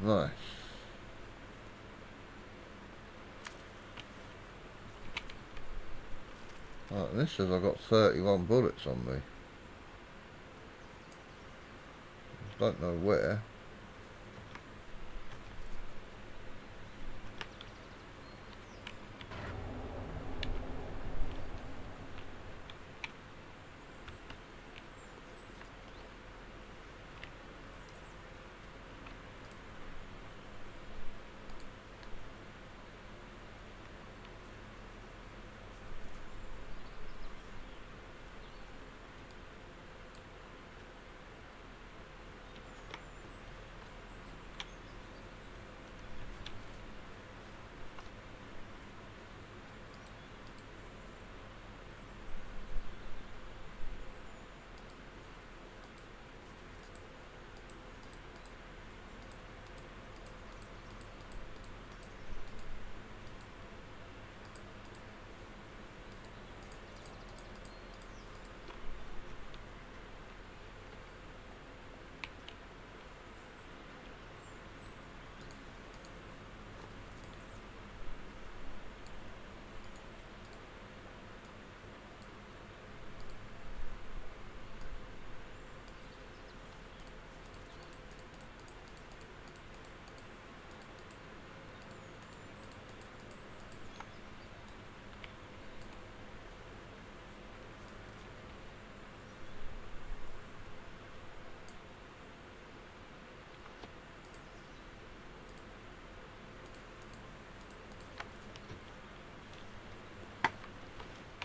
Nice. Right, this says I've got 31 bullets on me. Don't know where.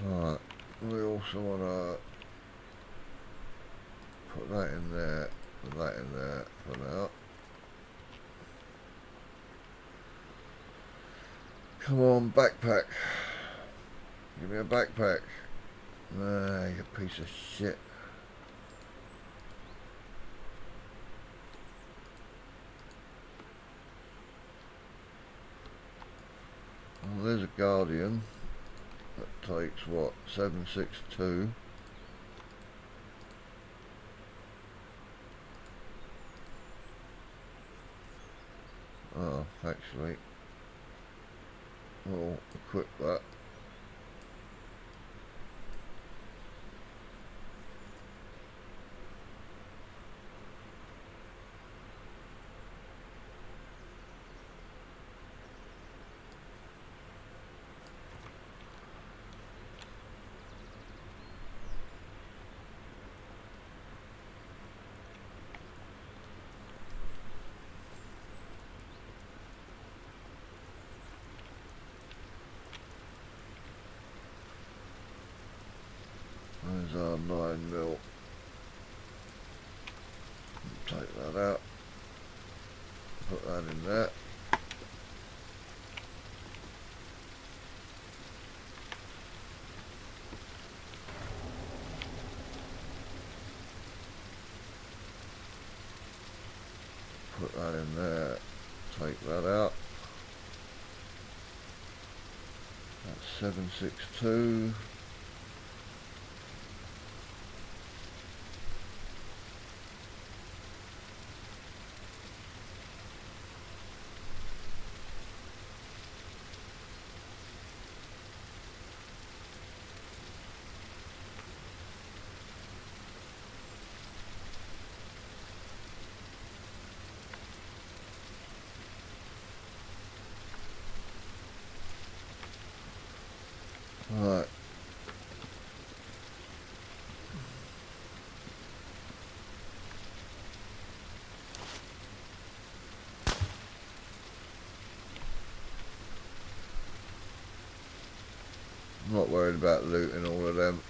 Right, we also want to put that in there. Put that in there for now. Come on, backpack. Give me a backpack. Nah, you piece of shit. Well, there's a Guardian. That takes what? 762. Oh, actually, we'll equip that. There's our 9mm. Take that out. Put that in there. Put that in there. Take that out. That's 762. Right. I'm not worried about looting all of them.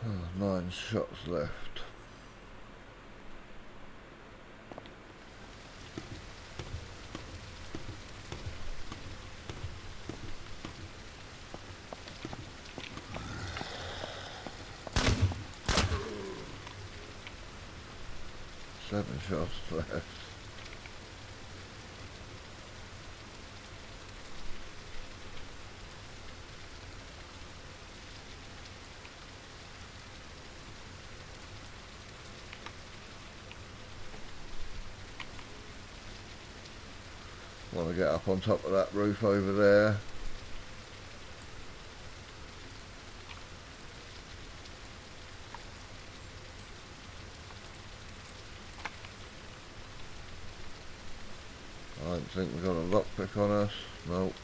Oh, 9 shots left. Seven shots left. Want to get up on top of that roof over there. I don't think we've got a lockpick on us. Nope.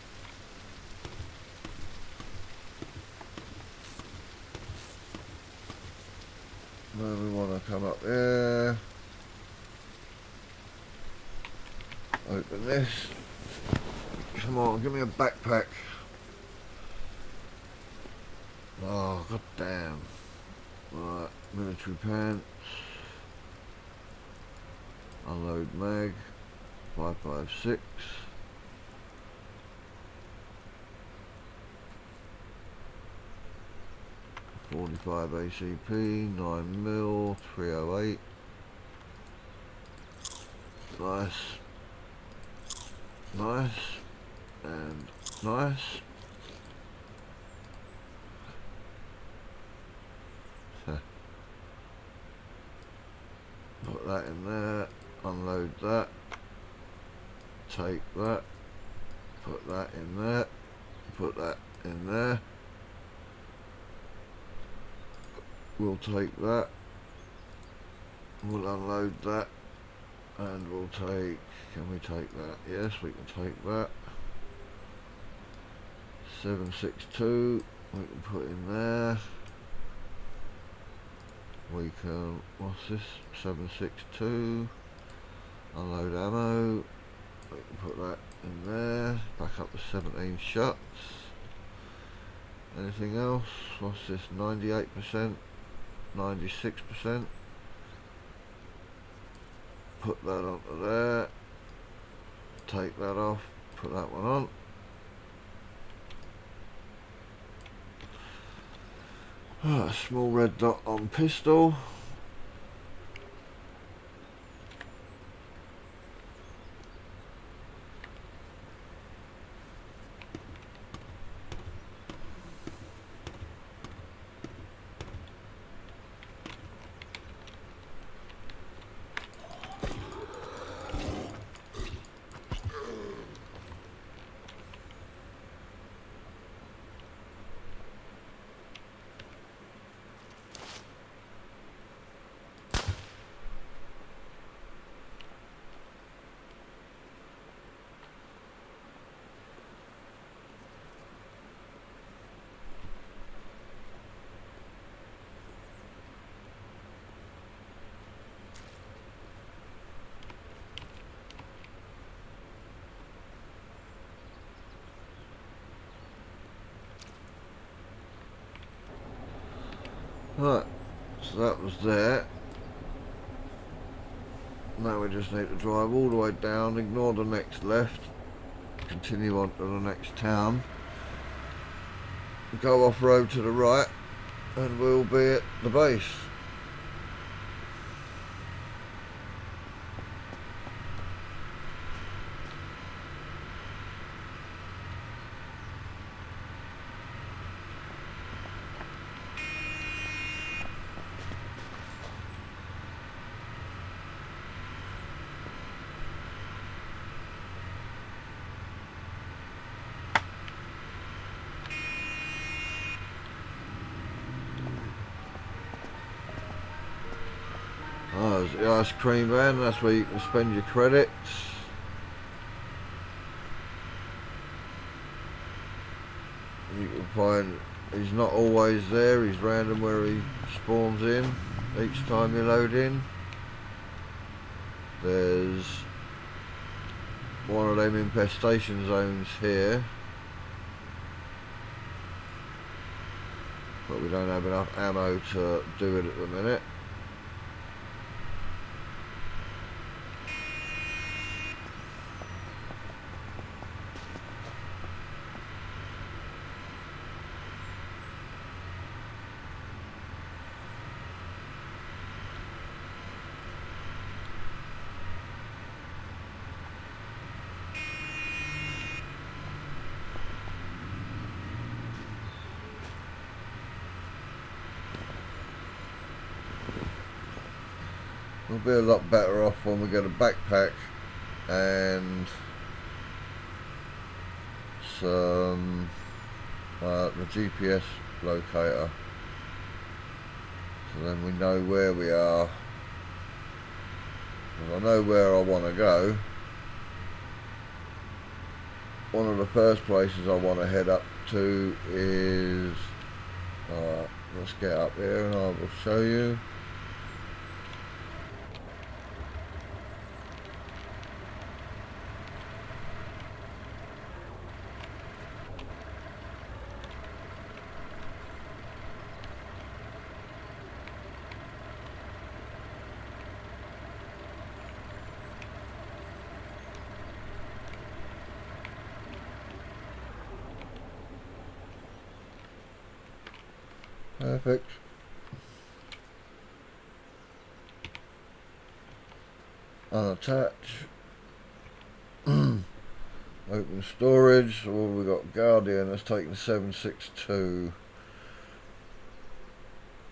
Where we want to come up there. Open this. Come on, give me a backpack. Oh, god damn. Right, military pants. Unload mag. 556. .45 ACP, 9mm, 308. Nice. Nice. And nice. Put that in there. Unload that. Take that. Put that in there. Put that in there. We'll take that. We'll unload that. And we'll take... Can we take that? Yes, we can take that. 762. We can put in there. We can... What's this? 762. Unload ammo. We can put that in there. Back up to 17 shots. Anything else? What's this? 98%? 96%? Put that onto there. Take that off. Put that one on. Small red dot on pistol. Right, so that was there. Now we just need to drive all the way down, ignore the next left, continue on to the next town, go off road to the right, and we'll be at the base. Oh, there's the ice cream van, that's where you can spend your credits. You can find he's not always there, he's random where he spawns in each time you load in. There's one of them infestation zones here, but we don't have enough ammo to do it at the minute. We'll be a lot better off when we get a backpack and some the GPS locator, so then we know where we are. Because I know where I want to go. One of the first places I want to head up to is, let's get up here and I will show you. Perfect. Unattach. Open storage. So what have we got? Guardian that's taking 762.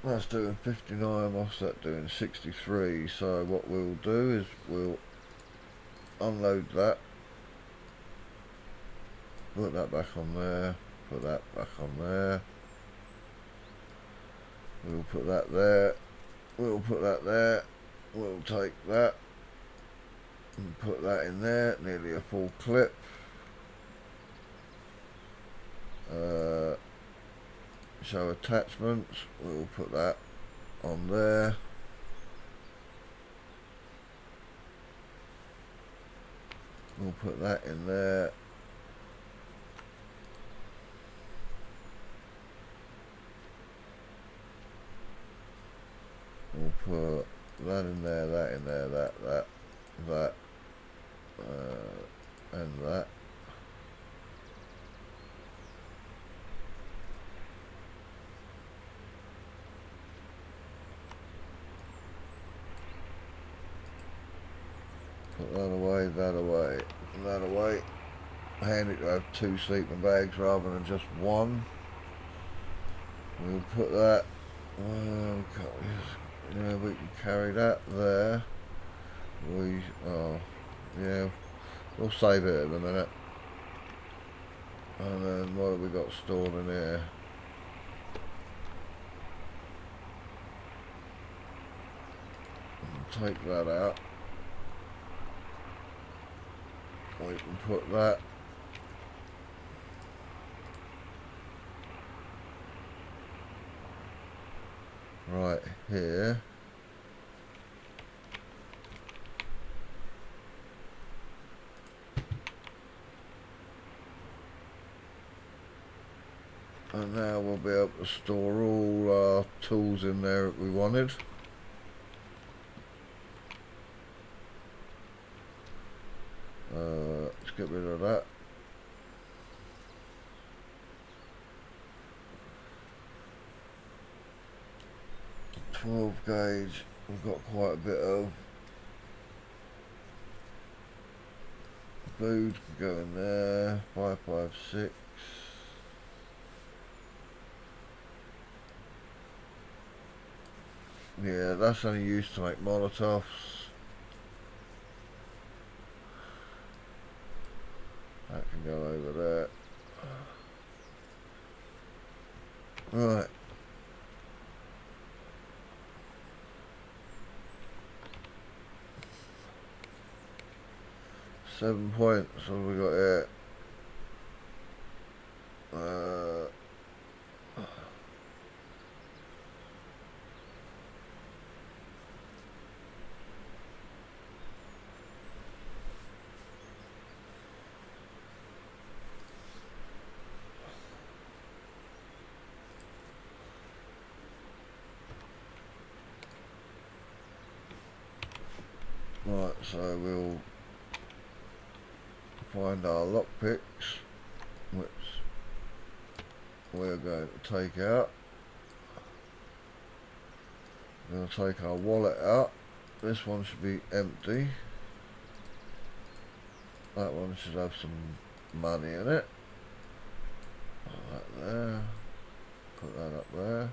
That's doing 59. What's that doing? 63. So what we'll do is we'll unload that. Put that back on there. Put that back on there. We'll put that there. We'll put that there. We'll take that and put that in there. Nearly a full clip. Show attachments. We'll put that on there. We'll put that in there. We'll put that in there, that in there, that, and that. Put that away, that away, that away. Handy to have 2 sleeping bags rather than just one. We'll put that. Yeah, we can carry that there. Yeah, we'll save it in a minute. And then what have we got stored in here? Take that out. We can put that right here. And now we'll be able to store all our tools in there that we wanted. Let's get rid of that. The 12 gauge, we've got quite a bit of. Food can go in there. 556. Yeah, that's only used to make Molotovs. That can go over there. Right. Seven points. What have we got here? Right, so we'll find our lockpicks, which we're going to take out. We're going to take our wallet out. This one should be empty. That one should have some money in it. Put that there. Put that up there.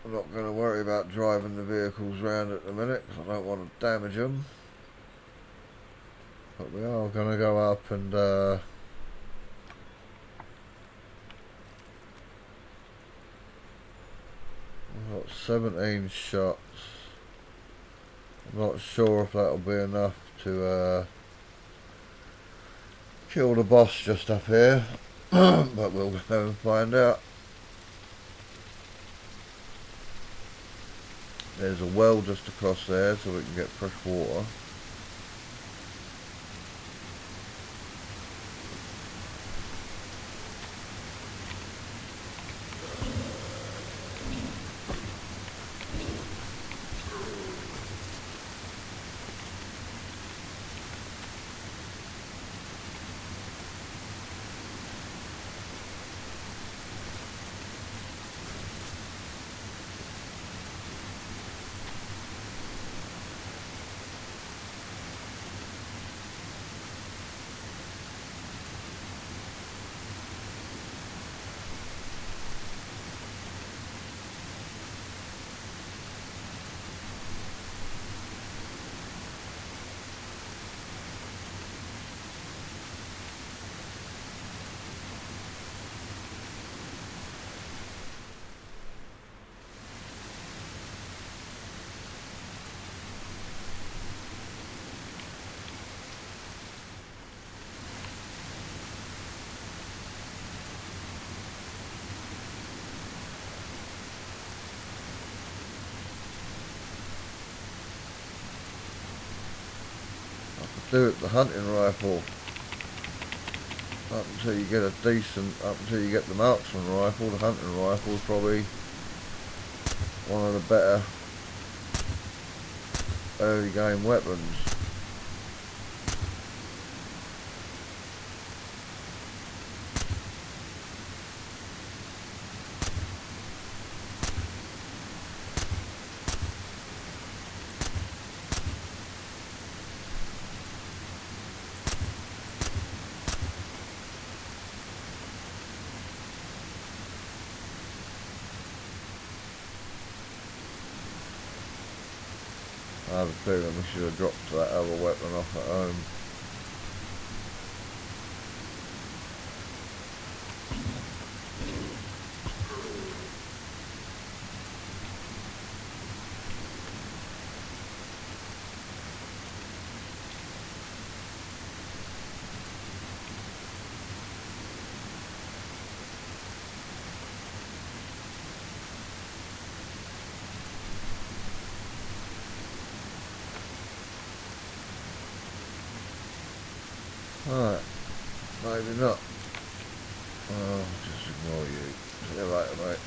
I'm not going to worry about driving the vehicles around at the minute because I don't want to damage them. But we are going to go up and we've got 17 shots. I'm not sure if that'll be enough to kill the boss just up here, but we'll go and find out. There's a well just across there so we can get fresh water. do it the hunting rifle up until you get up until you get the marksman rifle. The hunting rifle is probably one of the better early game weapons. I have a feeling we should have dropped that other weapon off at home. Alright, maybe not. Oh, just ignore you. See you later, mate.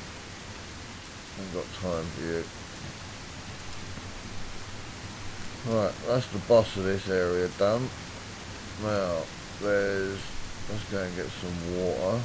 I've got time for you. Right, that's the boss of this area done. Now, let's go and get some water.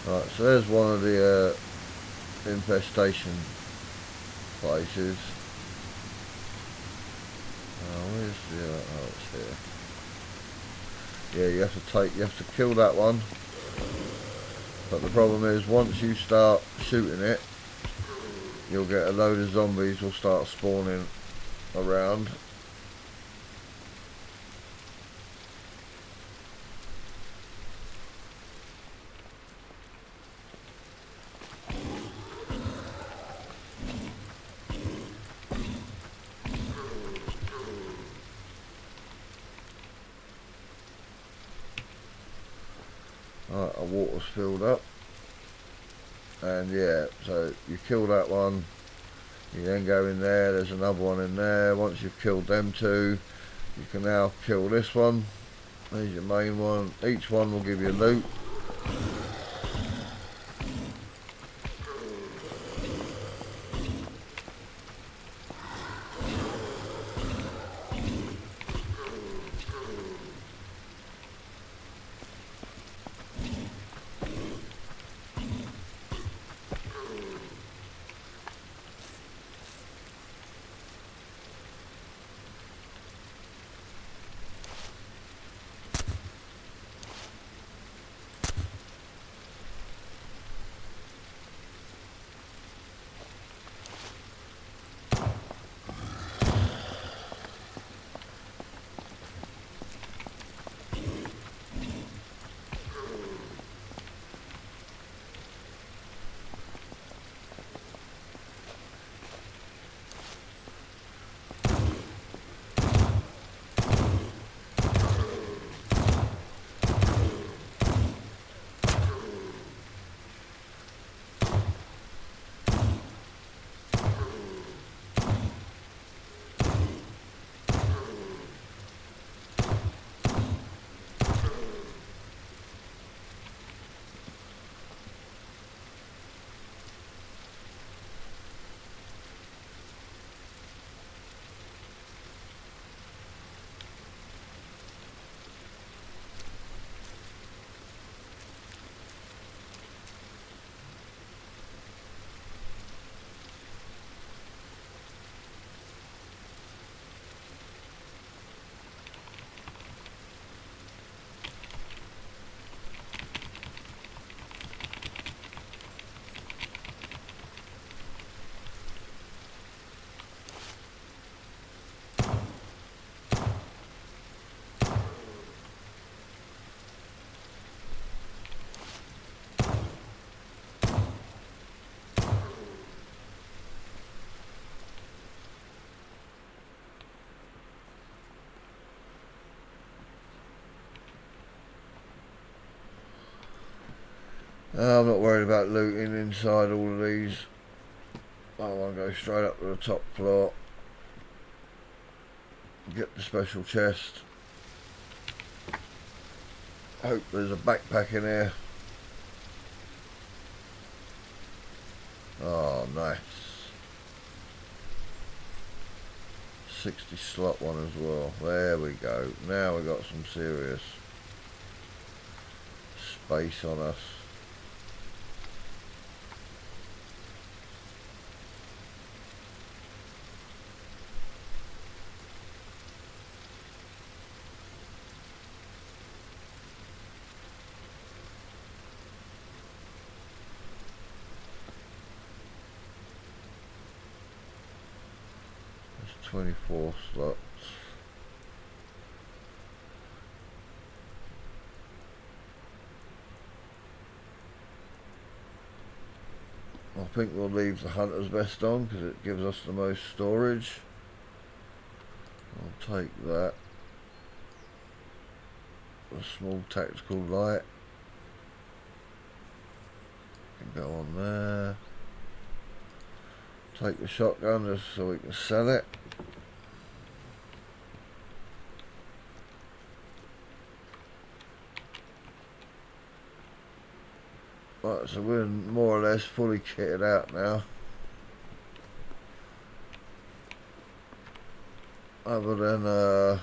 Right, so there's one of the infestation places. Where's the oh, it's here. Yeah, you have to kill that one. But the problem is, once you start shooting it, you'll get a load of zombies will start spawning around. Alright, our water's filled up. And yeah, so you kill that one, you then go in there, there's another one in there. Once you've killed them two, you can now kill this one. There's your main one. Each one will give you loot. I'm not worried about looting inside all of these. I want to go straight up to the top floor. Get the special chest. Hope there's a backpack in here. Oh, nice. 60 slot one as well. There we go. Now we got some serious space on us. There's 24 slots. I think we'll leave the hunter's vest on because it gives us the most storage. I'll take that. A small tactical light can go on there. Take the shotgun just so we can sell it. Right, so we're more or less fully kitted out now. Other than a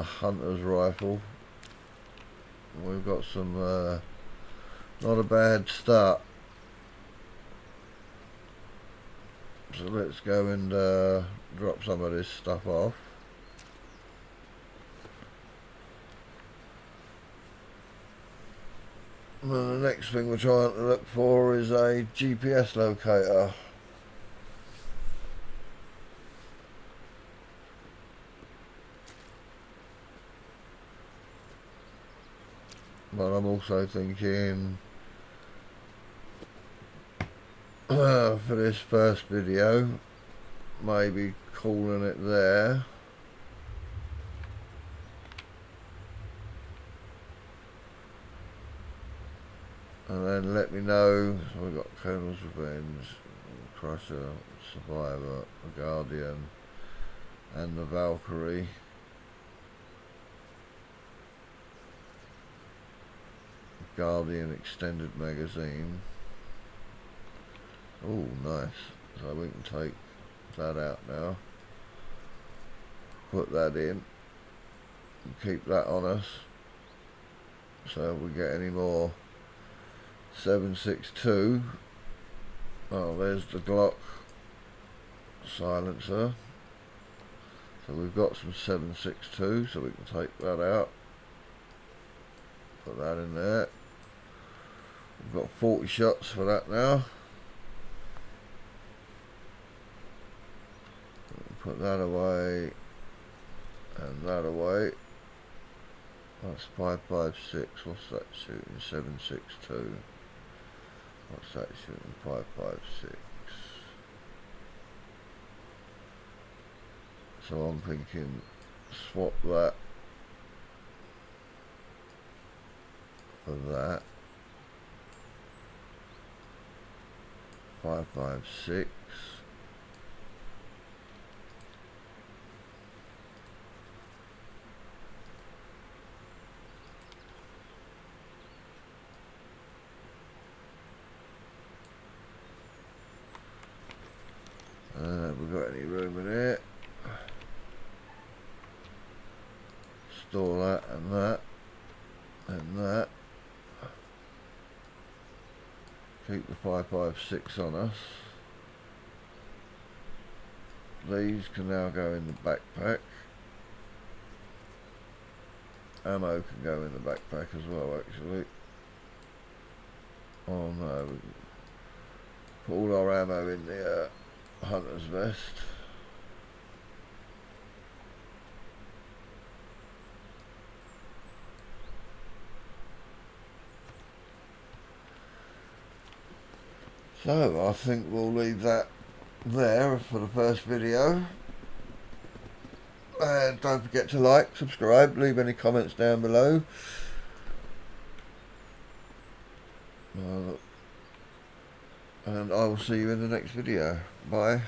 hunter's rifle. We've got some not a bad start. So let's go and drop some of this stuff off. And then the next thing we're trying to look for is a GPS locator. But I'm also thinking for this first video, maybe calling it there. And then let me know. So we've got Colonel's Revenge, Crusher, Survivor, the Guardian, and the Valkyrie. Guardian extended magazine. Oh, nice. So we can take that out now. Put that in. And keep that on us. So if we get any more 7.62. Oh, there's the Glock silencer. So we've got some 7.62, so we can take that out. Put that in there. We've got 40 shots for that now. Put that away. And that away. That's 5.56. What's that shooting? 7.62. What's that shooting? 5.56. So I'm thinking swap that for that. 5.56. Have we got any room in here? Store that and that and that. Keep the 5.56 on us. These can now go in the backpack. Ammo can go in the backpack as well, actually. Oh no, we can put all our ammo in the hunter's vest. So I think we'll leave that there for the first video. And don't forget to like, subscribe, leave any comments down below. And I will see you in the next video. Bye.